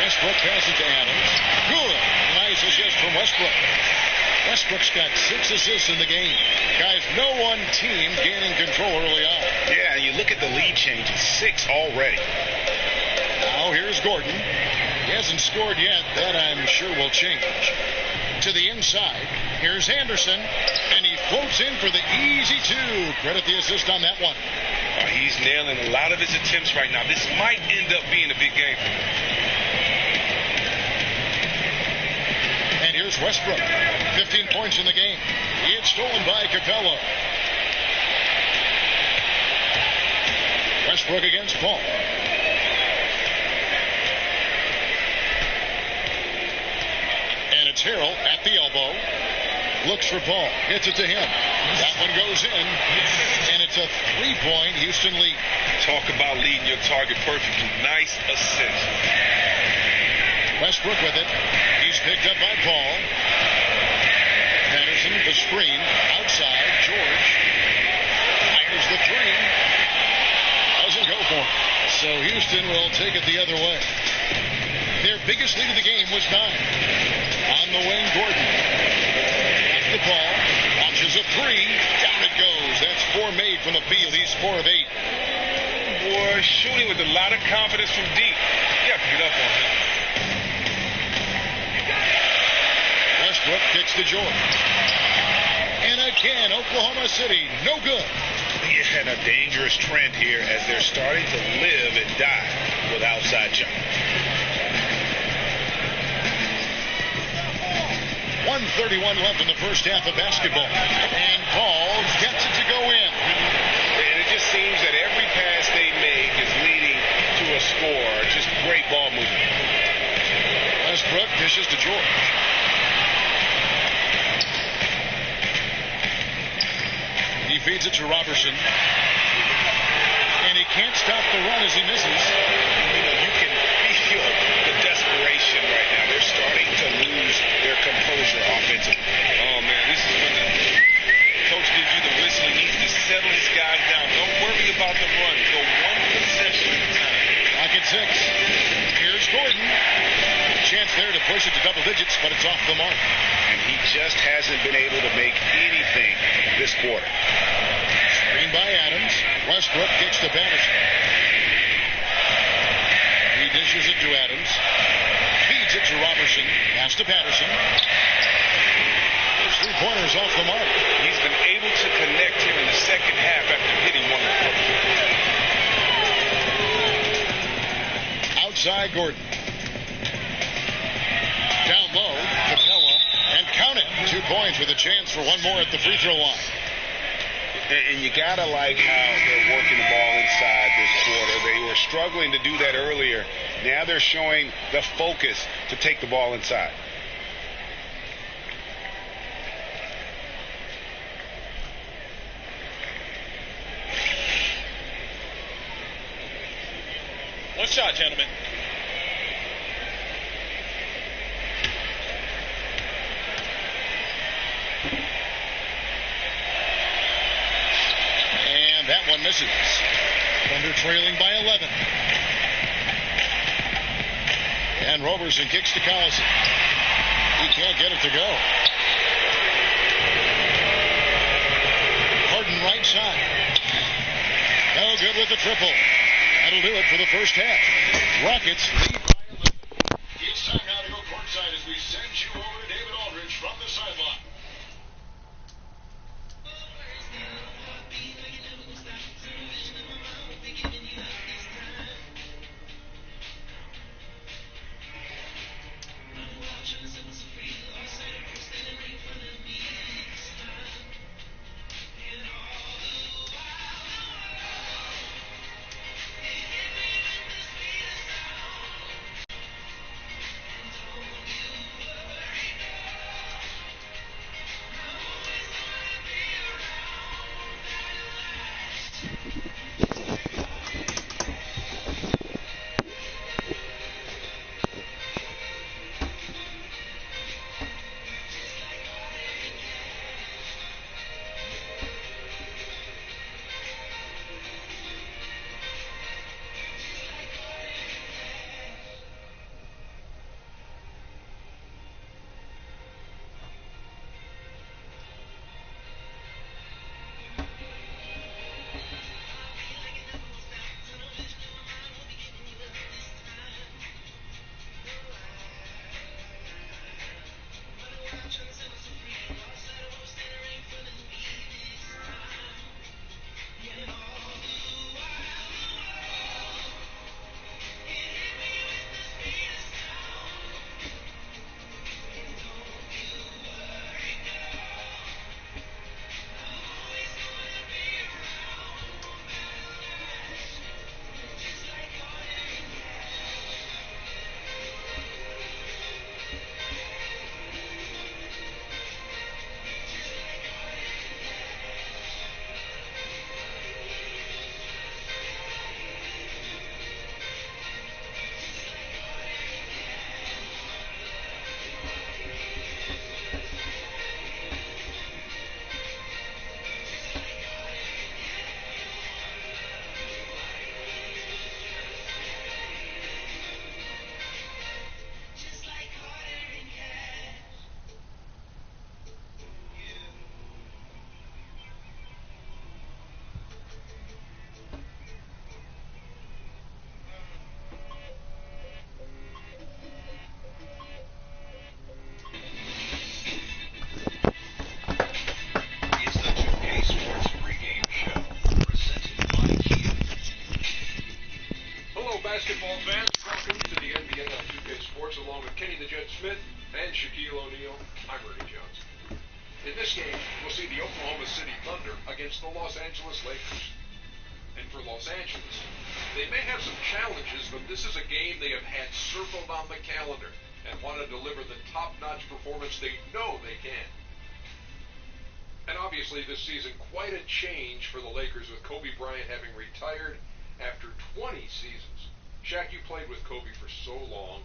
Speaker 1: Westbrook passes to Adams. Good. Nice assist from Westbrook. Westbrook's got 6 assists in the game. Guys, no one team gaining control early on.
Speaker 2: Yeah, you look at the lead change. It's 6 already.
Speaker 1: Now here's Gordon. He hasn't scored yet. That I'm sure will change. To the inside. Here's Anderson. And he floats in for the easy 2. Credit the assist on that one.
Speaker 10: He's nailing a lot of his attempts right now. This might end up being a big game for him.
Speaker 1: And here's Westbrook. 15 points in the game. It's stolen by Capella. Westbrook against Paul. And it's Harrell at the elbow. Looks for Paul. Hits it to him. That one goes in. And it's a 3-point Houston lead.
Speaker 10: Talk about leading your target perfectly. Nice assist.
Speaker 1: Westbrook with it. He's picked up by Paul. Patterson, the screen. Outside. George. Fires the 3. Doesn't go for it. So Houston will take it the other way. Their biggest lead of the game was 9. On the wing, Gordon. That's the ball. Launches a 3. Down it goes. That's 4 made from the field. He's 4 of 8.
Speaker 10: Boy, shooting with a lot of confidence from deep. You have to get up on him.
Speaker 1: Westbrook kicks to George. And again, Oklahoma City, no good.
Speaker 2: Yeah, and a dangerous trend here as they're starting to live and die with outside jump.
Speaker 1: 1:31 left in the first half of basketball. And Paul gets it to go in.
Speaker 2: And it just seems that every pass they make is leading to a score. Just great ball movement.
Speaker 1: Westbrook dishes to George. Feeds it to Robertson. And he can't stop the run as he misses.
Speaker 2: You know, you can feel the desperation right now. They're starting to lose their composure offensively.
Speaker 10: Oh, man, this is when the coach gives you the whistle. He needs to settle his guys down. Don't worry about the run. Go one possession at a time.
Speaker 1: Clock at 6. Here's Gordon. Chance there to push it to double digits, but it's off the mark.
Speaker 2: And he just hasn't been able to make anything this quarter.
Speaker 1: Screen by Adams. Westbrook kicks to Patterson. He dishes it to Adams. Feeds it to Robertson. Pass to Patterson. Those 3 pointers off the mark.
Speaker 2: He's been able to connect here in the second half after hitting one of them.
Speaker 1: Outside Gordon. Down low, Capella, and count it. 2 points with a chance for one more at the free throw line.
Speaker 2: And you gotta like how they're working the ball inside this quarter. They were struggling to do that earlier. Now they're showing the focus to take the ball inside.
Speaker 3: One shot, gentlemen.
Speaker 1: That one misses. Thunder trailing by 11. And Robertson kicks to Collison. He can't get it to go. Harden right side. No good with the triple. That'll do it for the first half. Rockets lead by 11. It's time now to go courtside as we send you over to David Aldridge from the sideline.
Speaker 8: basketball fans, welcome to the NBA on 2K Sports, along with Kenny the Jet Smith and Shaquille O'Neal. I'm Ernie Johnson. In this game, we'll see the Oklahoma City Thunder against the Los Angeles Lakers. And for Los Angeles, they may have some challenges, but this is a game they have had circled on the calendar and want to deliver the top-notch performance they know they can. And obviously this season, quite a change for the Lakers with Kobe Bryant having retired after 20 seasons. Shaq, you played with Kobe for so long.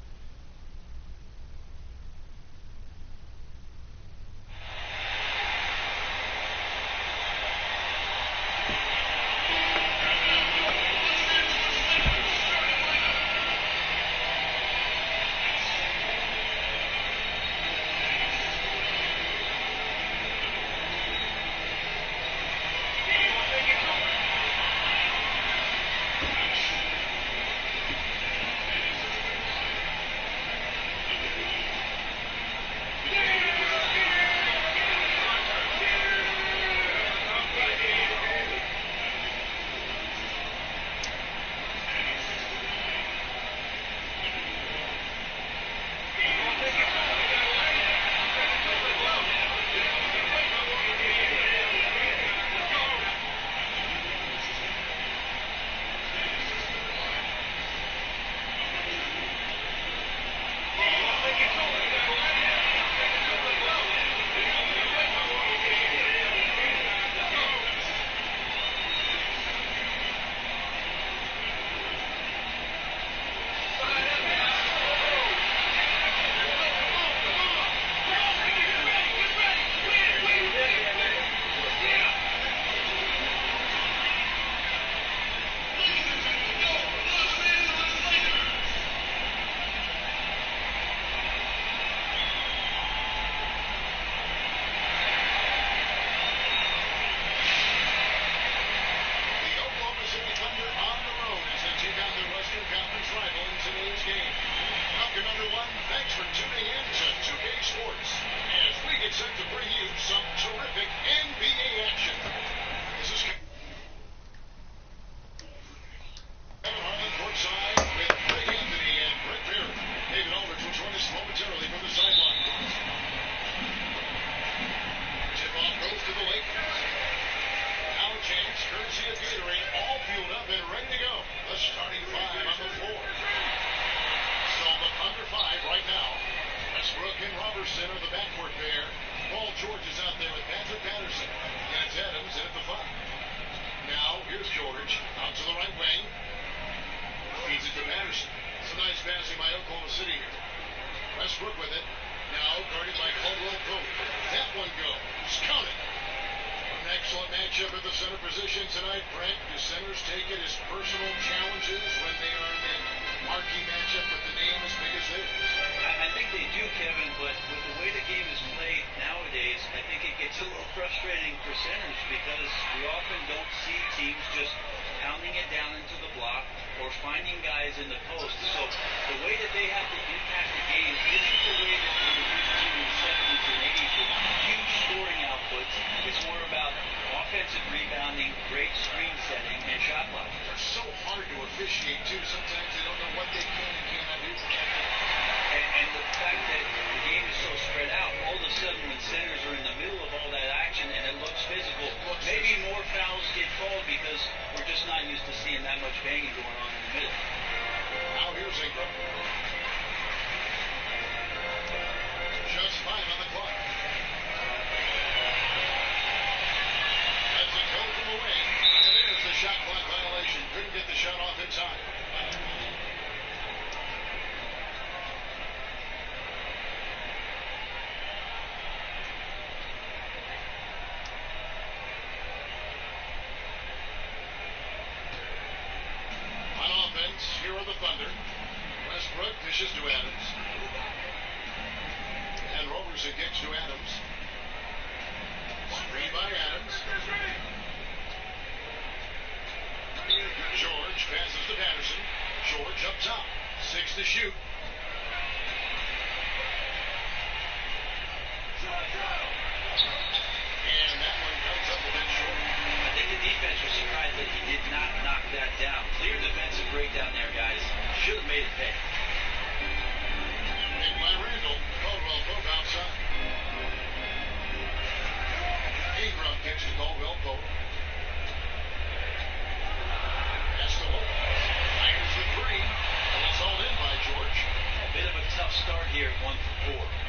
Speaker 8: Thanks for tuning in to 2K Sports as we get set to bring you some terrific NBA action. This is Kevin Harlan courtside with Greg Anthony and Brett Perry. David Aldridge will join us momentarily from the sideline. Tip-off goes to the Lakers. Now a chance, courtesy of Gatorade, all fueled up and ready to go. The starting five on the floor. Under five right now. Westbrook and Robertson are the backcourt pair. Paul George is out there with Patrick Patterson. That's Adams in at the five. Now here's George out to the right wing. Feeds it to Patterson. It's a nice passing by Oklahoma City here. Westbrook with it. Now guarded by Caldwell Pope. That one goes. Count it. An excellent matchup at the center position tonight, Brent. Do centers take it as personal challenges when they are in the marquee matchup with the name as big as theirs?
Speaker 11: I think they do, Kevin, but with the way the game is played nowadays, I think it gets a little frustrating for centers because we often don't see teams just pounding it down into the block or finding guys in the post. So the way that they have to impact the game isn't the way that they were used to in the 70s and 80s with huge scoring outputs. It's more about offensive rebounding, great screen setting, and shot blocking.
Speaker 1: They're so hard to officiate, too. Sometimes they don't know what they can and cannot do.
Speaker 11: And the fact that the game is so spread out, all of a sudden when centers are in the middle of all that action and it looks physical, maybe more fouls get called because we're just not used to seeing that much banging going on in the middle.
Speaker 1: Now here's Ingram. Just 5 on the clock. That's a go from away. And there's the shot clock violation. Couldn't get the shot off in time. Here are the Thunder. Westbrook dishes to Adams. And Robertson kicks to Adams. Screen by Adams. George passes to Patterson. George up top. 6 to shoot. And that one comes up a bit short.
Speaker 11: I think the defense was surprised that he did not knock that down. Clear defensive breakdown there, guys. Should have made it pay.
Speaker 1: Made by Randall. Caldwell Pope outside. Ingram kicks to Caldwell Pope. That's the look. Fires the three. And it's all in by George.
Speaker 11: A bit of a tough start here at 1 for 4.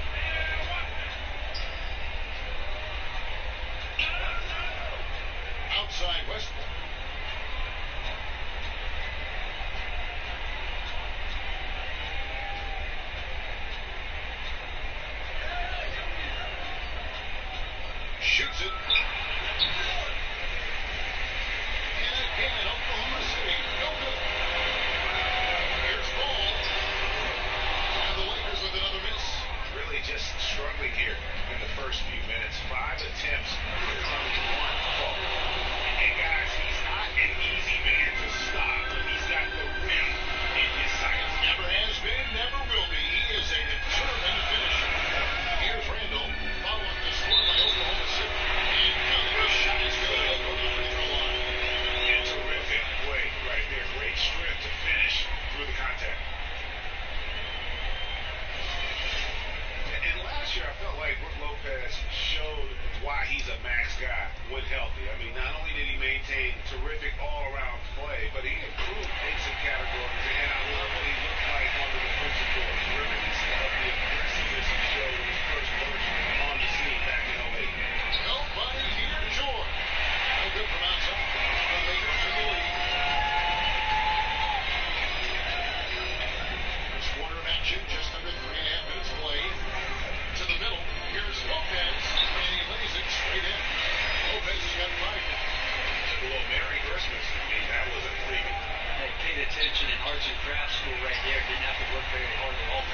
Speaker 11: arts and crafts school right there. Didn't have to work very hard at all.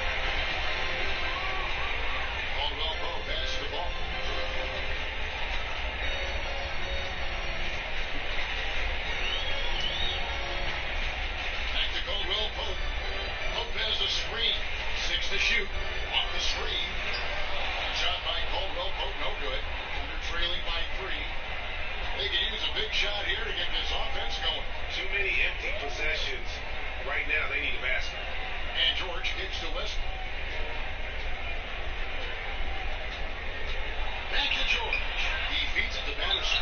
Speaker 1: Caldwell Pope passes the ball. Back to Caldwell Pope. Pope has the screen. 6 to shoot. Off the screen. Shot by Caldwell Pope, no good. They're trailing by 3. They could use a big shot here to get this offense going.
Speaker 2: Too many empty possessions. Right now, they need a basket.
Speaker 1: And George kicks to Westbrook. Back to George. He feeds it to Patterson.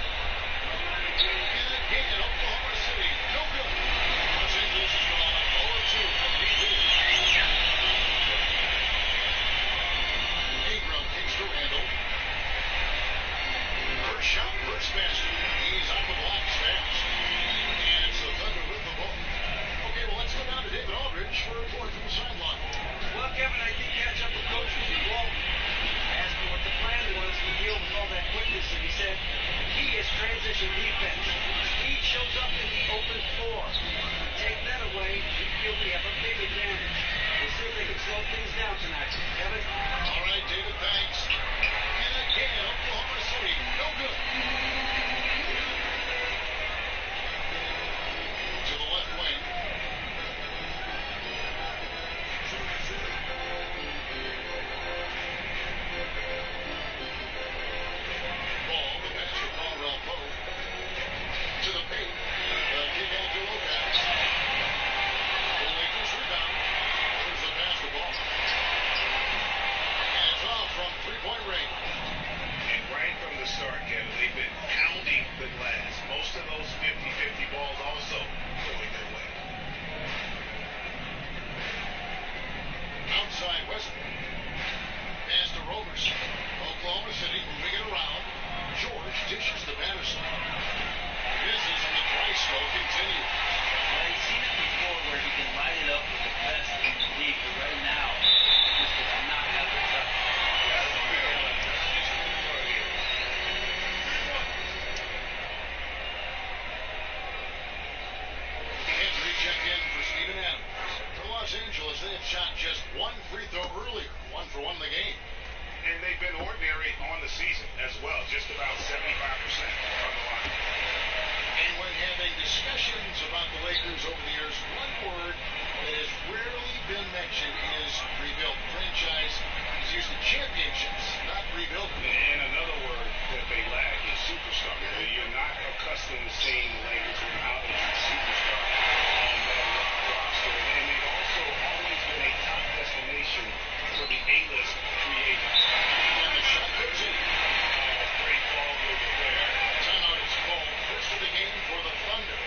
Speaker 1: And again, Oklahoma City, no good. Los Angeles is drawn 0-2 from DB. Ingram kicks to Randall. First shot, first basket. He's on the block fast. And it's the Thunder with the ball. Okay, well, let's go down to David Aldridge for a report from the sideline.
Speaker 11: Well, Kevin, I did catch up with Coach Walton. Asked him what the plan was to deal with all that quickness, and he said the key is transition defense. Speed shows up in the open floor. Take that away, we feel we have a big advantage. We'll see if they can slow things down tonight. Kevin?
Speaker 1: All right, David, thanks. And again, Oklahoma City, no good. To the left wing. Ball, the pass to Caldwell Pope. To the paint. Kick out to Lopez. The Lakers rebound. There's the pass to ball. And it's off from three-point range.
Speaker 2: And right from the start, Kevin, they've been pounding the glass. Most of those 50-50 balls also going their way.
Speaker 1: Outside Westbrook. Pass to Roberson. Oklahoma City moving it around. George dishes to Patterson. Misses and the dry spell continues.
Speaker 11: Well, he's seen it before where he can light it up with the best in the league, but right now, he just does not have the touch.
Speaker 1: Anthony checked in for Steven Adams. For Los Angeles, they had shot just one free throw earlier. 1 for 1 in the game.
Speaker 2: And they've been ordinary on the season as well, just about 75% from the line.
Speaker 1: And when having discussions about the Lakers over the years, one word that has rarely been mentioned is rebuild. Franchise is used to championships, not rebuild.
Speaker 2: And another word that they lack is superstar. You're not accustomed to seeing the Lakers without a superstar on that roster. And they've also always been a top destination for the A-list free agents.
Speaker 1: And the shot goes in.
Speaker 2: Great ball movement there.
Speaker 1: Timeout is called. First of the game for the Thunder.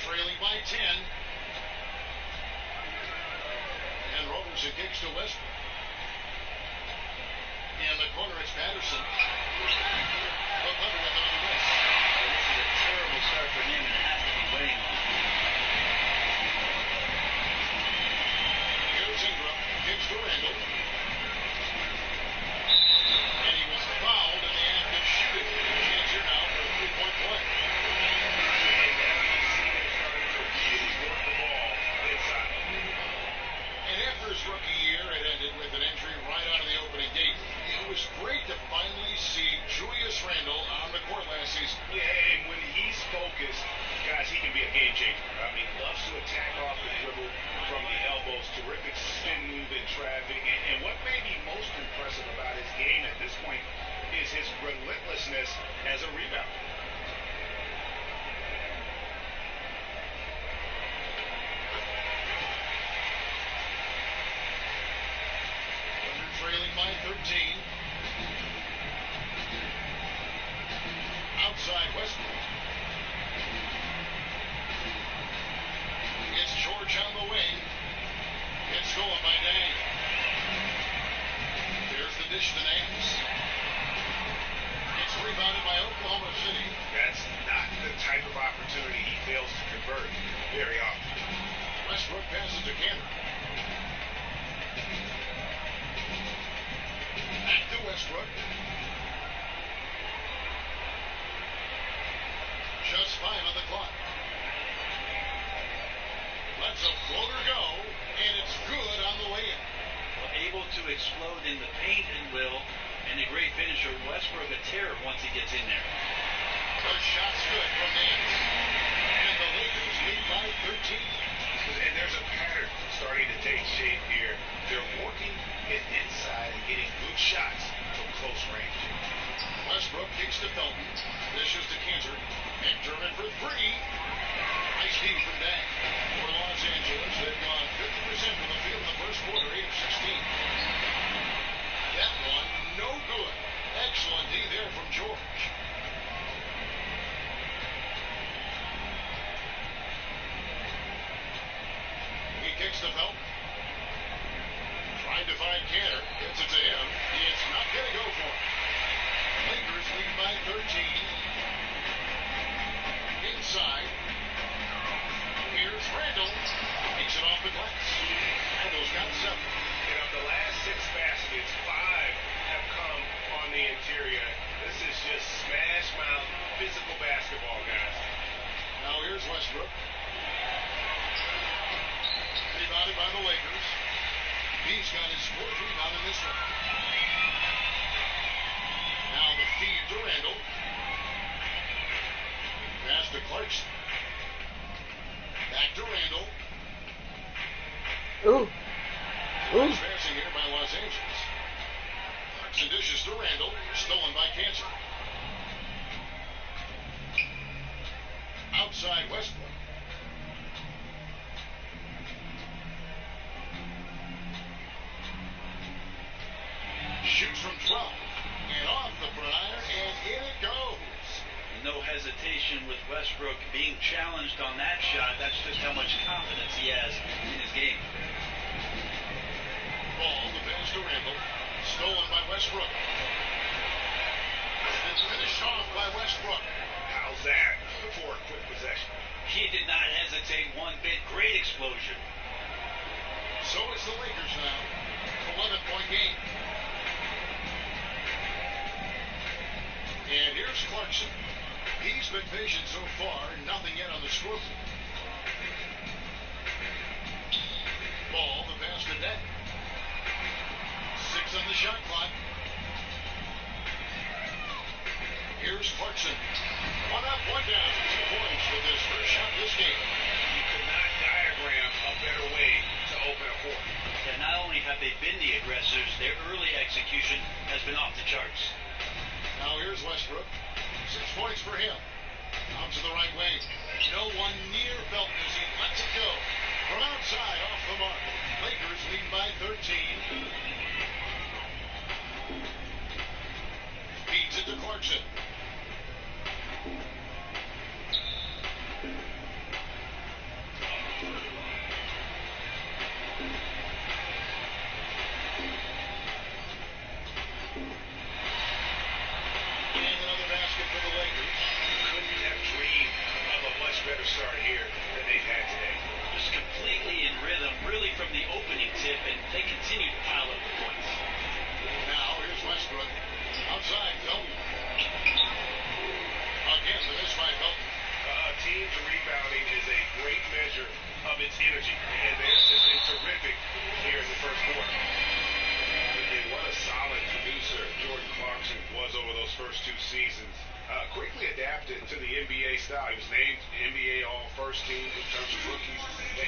Speaker 1: Trailing by 10. And Roberson kicks to Westbrook. In the corner, it's Patterson. The Thunder with another miss.
Speaker 11: This is a terrible start for him, and it has to be weighing on him.
Speaker 1: Here's Ingram. Kicks to Randall. And he was fouled in the act of shooting. Chance here now for a three-point play. And after lead by 13. Outside Westbrook. It's George on the wing. It's stolen by Dang. Here's the dish to Nance. It's rebounded by Oklahoma City.
Speaker 2: That's not the type of opportunity he fails to convert very often.
Speaker 1: Westbrook passes to Cannon. Back to Westbrook. Just 5 on the clock. Lets a floater go, and it's good on the way in.
Speaker 11: Well, able to explode in the paint and and a great finisher. Westbrook a terror once he gets in there.
Speaker 1: The shot's good from Nance. And the Lakers lead by 13.
Speaker 2: And there's a pattern starting to take shape here. They're working it inside and getting good shots from close range.
Speaker 1: Westbrook kicks to Felton. Dishes to Cantor. McDermott for 3. Nice D from Dang. For Los Angeles, they've gone 50% from the field in the first quarter, 8 of 16. That one, no good. Excellent D there from George. He kicks to Felton. Trying to find Cantor. Gets it to him. It's not going to go for him. Lakers lead by 13. Inside. Here's Randall. Takes it off the glass. Randall's got 7.
Speaker 2: And of the last 6 baskets, 5 have come on the interior. This is just smash mouth physical basketball, guys.
Speaker 1: Now here's Westbrook. Rebounded by the Lakers. He's got his 4th rebound in this one. Now the feed to Randall. Pass to Clarkson. Back to Randall.
Speaker 13: Ooh.
Speaker 1: Nice passing here by Los Angeles. Clarkson dishes to Randall. Stolen by Cantor. Outside Westbrook. Shoots from 12. And off the front iron, and in it goes.
Speaker 11: No hesitation with Westbrook being challenged on that shot. That's just how much confidence he has in his game.
Speaker 1: Ball, the pass to Randall. Stolen by Westbrook. It's finished off by Westbrook.
Speaker 2: How's that for a quick possession?
Speaker 11: He did not hesitate one bit. Great explosion.
Speaker 1: So it's the Lakers now. 11-point game. And here's Clarkson. He's been patient so far. Nothing yet on the scoreboard. Ball, the pass to Dang. 6 on the shot clock. Here's Clarkson. 1 up, 1 down. 2 points with his first shot this game.
Speaker 2: You could not diagram a better way to open a quarter.
Speaker 11: And not only have they been the aggressors, their early execution has been off the charts.
Speaker 1: Now here's Westbrook. 6 points for him. Out to the right wing. No one near Felton as he lets it go. From outside, off the mark. Lakers lead by 13. Feeds it to Clarkson.
Speaker 2: Better start here than they've had today.
Speaker 11: Just completely in rhythm, really from the opening tip, and they continue to pile up the points.
Speaker 1: Now here's Westbrook. Outside, Felton. Again, the miss by Felton.
Speaker 2: Team's rebounding is a great measure of its energy, and theirs has been terrific here in the first quarter. And what a solid producer Jordan Clarkson was over those first 2 seasons. Quickly adapted to the NBA style. He was named NBA All-First Team in terms of rookies.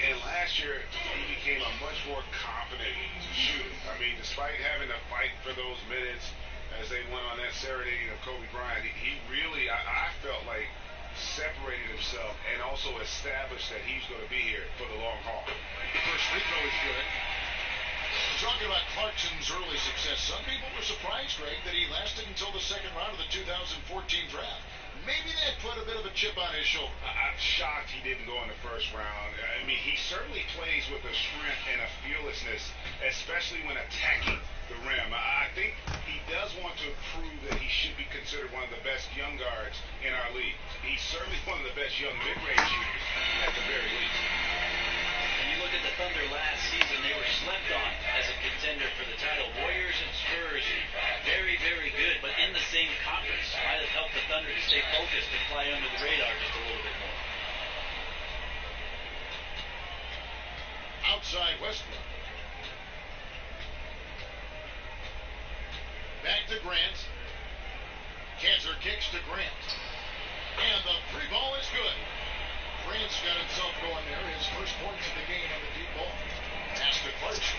Speaker 2: And last year, he became a much more confident shooter. I mean, despite having to fight for those minutes as they went on that serenading of Kobe Bryant, he really, I felt like, separated himself and also established that he's going to be here for the long haul.
Speaker 1: First free throw is good. talking about Clarkson's early success. Some people were surprised, Greg, that he lasted until the second round of the 2014 draft. Maybe that put a bit of a chip on his shoulder.
Speaker 2: I'm shocked he didn't go in the first round. I mean, he certainly plays with a strength and a fearlessness, especially when attacking the rim. I think he does want to prove that he should be considered one of the best young guards in our league. He's certainly one of the best young mid-range shooters at the very least.
Speaker 11: And you look at the Thunder last season, they were slept on as a contender for the title. Warriors and Spurs, very, very good, but in the same conference. Might have helped the Thunder to stay focused and fly under the radar just a little bit more.
Speaker 1: Outside Westbrook. Back to Grant. Cantor kicks to Grant. And the free ball is good. Grant's got himself going there. His first points of the game on the deep ball. Pass to Clarkson.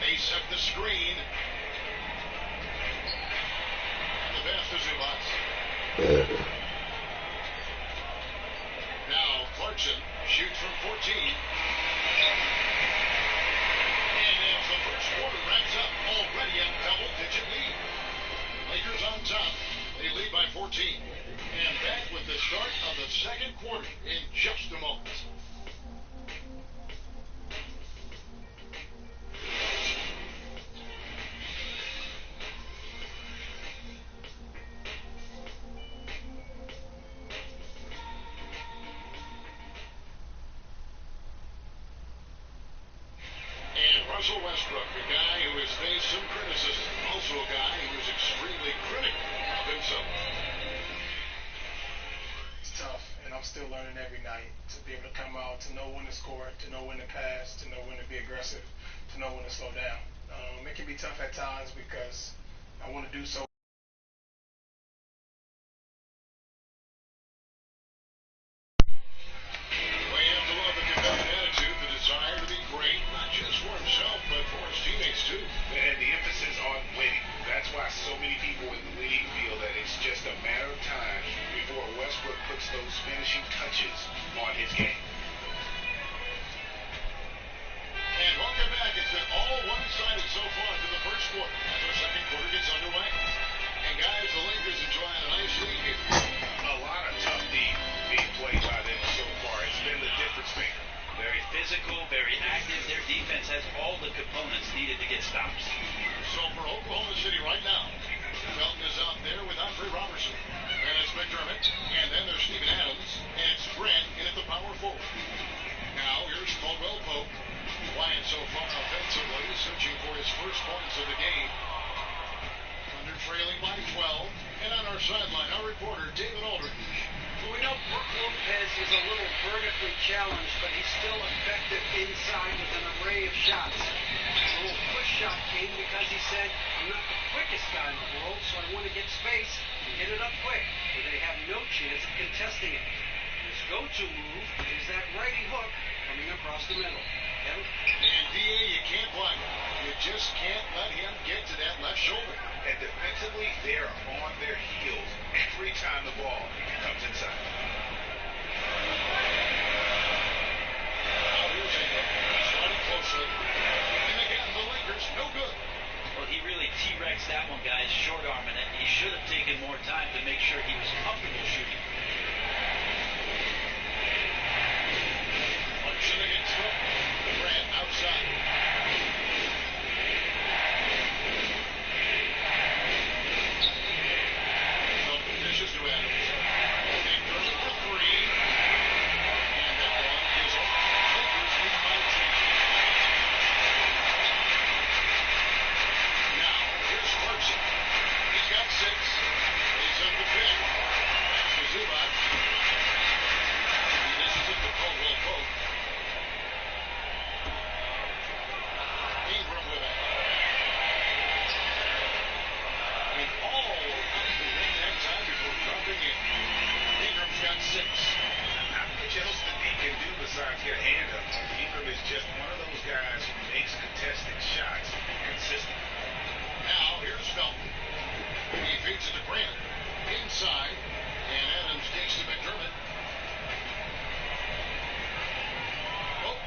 Speaker 1: They set the screen. And the pass to Zubac. Now Clarkson shoots from 14. And as the first quarter wraps up, already a double-digit lead. Lakers on top. They lead by 14. And back with the start of the second quarter in just a moment. And Russell Westbrook, a guy who has faced some criticism, also a guy who is extremely critical of himself.
Speaker 13: It's tough, and I'm still learning every night to be able to come out, to know when to score, to know when to pass, to know when to be aggressive, to know when to slow down. It can be tough at times because I want to do so.
Speaker 1: Well, you have to love the competitive attitude, the desire to be great, not just for himself, but for his teammates too.
Speaker 2: And the emphasis on winning. That's why so many people in the league feel that it's just a matter of time before Westbrook puts those finishing touches on his game.
Speaker 1: And welcome back. It's been all one-sided so far through the first quarter as our second quarter gets underway. And guys, the Lakers enjoying a nice lead here.
Speaker 2: A lot of tough D being played by them so far. It's been the difference maker.
Speaker 11: Very physical, very active. Their defense has all the components needed to get stops.
Speaker 1: So for Oklahoma City right now, Felton is out there with Andre Robertson. And it's McDermott. And then there's Steven Adams. And it's Grant in at the power forward. Now here's Caldwell Pope. Quiet so far offensively, searching for his first points of the game. Thunder trailing by 12. And on our sideline, our reporter, David Aldridge.
Speaker 4: Well, we know Brook Lopez is a little vertically challenged, but he's still effective inside with an array of shots. A little push shot came because he said, I'm not the quickest guy in the world, so I want to get space and get it up quick, where they have no chance of contesting it. His go-to move is that righty hook coming across the middle. Kevin?
Speaker 1: And D.A., you can't block him. You just can't let him get to that left shoulder.
Speaker 2: And defensively, they're on their heels every time the ball comes inside.
Speaker 1: Now here's Ingram. He's running closely. And again, the Lakers, no good.
Speaker 11: Well, he really T-Rexed that one, guys, short-arming it. He should have taken more time to make sure he was comfortable shooting.
Speaker 1: Clarkson against Brook. Grant outside. Felton dishes to Adams. McDermott for three. And that one is off. Lakers lead by 10. Now, here's Clarkson. He's got 6. He's up to 5. That's to Zubac. This is it to Caldwell Pope. Ingram with it. And all around the rim that time before dropping in. Ingram's got 6.
Speaker 2: Not much else that he can do besides get a hand up. Ingram is just one of those guys who makes contested shots consistently.
Speaker 1: Now, here's Felton. He feeds it to Grant. Inside. And Adams takes to McDermott. Pope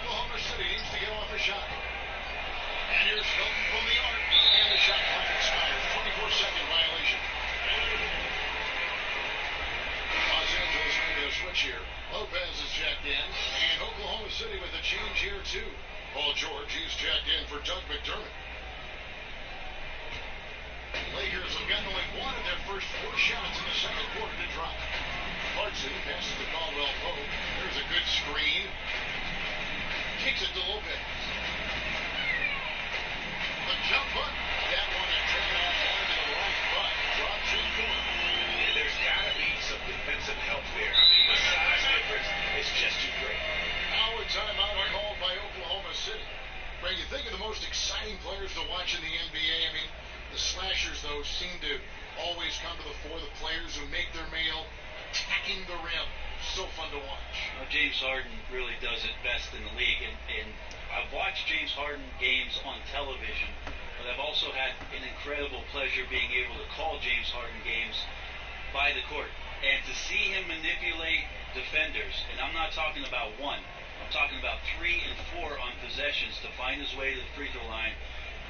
Speaker 1: shot. And here's Hilton from the arc. And the shot clock expires. 24-second violation. Los Angeles making a switch here. Lopez is checked in. And Oklahoma City with a change here, too. Paul George, he's checked in for Doug McDermott. Lakers have gotten only one of their first 4 shots in the second quarter to drop. Clarkson passes to Caldwell Pope. There's a good screen. Kicks it to Lopez. The jump hook. That one a turn off one to the right, but drops in corner.
Speaker 14: Yeah, there's got to be some defensive help there. I mean, the size difference is just too great.
Speaker 1: Now a timeout called by Oklahoma City. Ray, you think of the most exciting players to watch in the NBA. I mean, the slashers, though, seem to always come to the fore. The players who make their mail, attacking the rim. So fun to watch.
Speaker 11: Well, James Harden really does it best in the league. And I've watched James Harden games on television, but I've also had an incredible pleasure being able to call James Harden games by the court. And to see him manipulate defenders, and I'm not talking about one, I'm talking about 3 and 4 on possessions to find his way to the free throw line,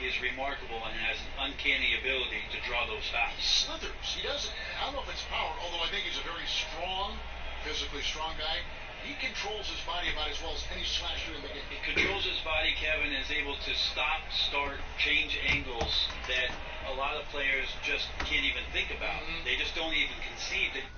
Speaker 11: is remarkable and has an uncanny ability to draw those fouls.
Speaker 1: Slithers. He doesn't. I don't know if it's power, although I think he's a very strong, physically strong guy. He controls his body about as well as any slasher in the game.
Speaker 11: He controls his body, Kevin, and is able to stop, start, change angles that a lot of players just can't even think about. They just don't even conceive that.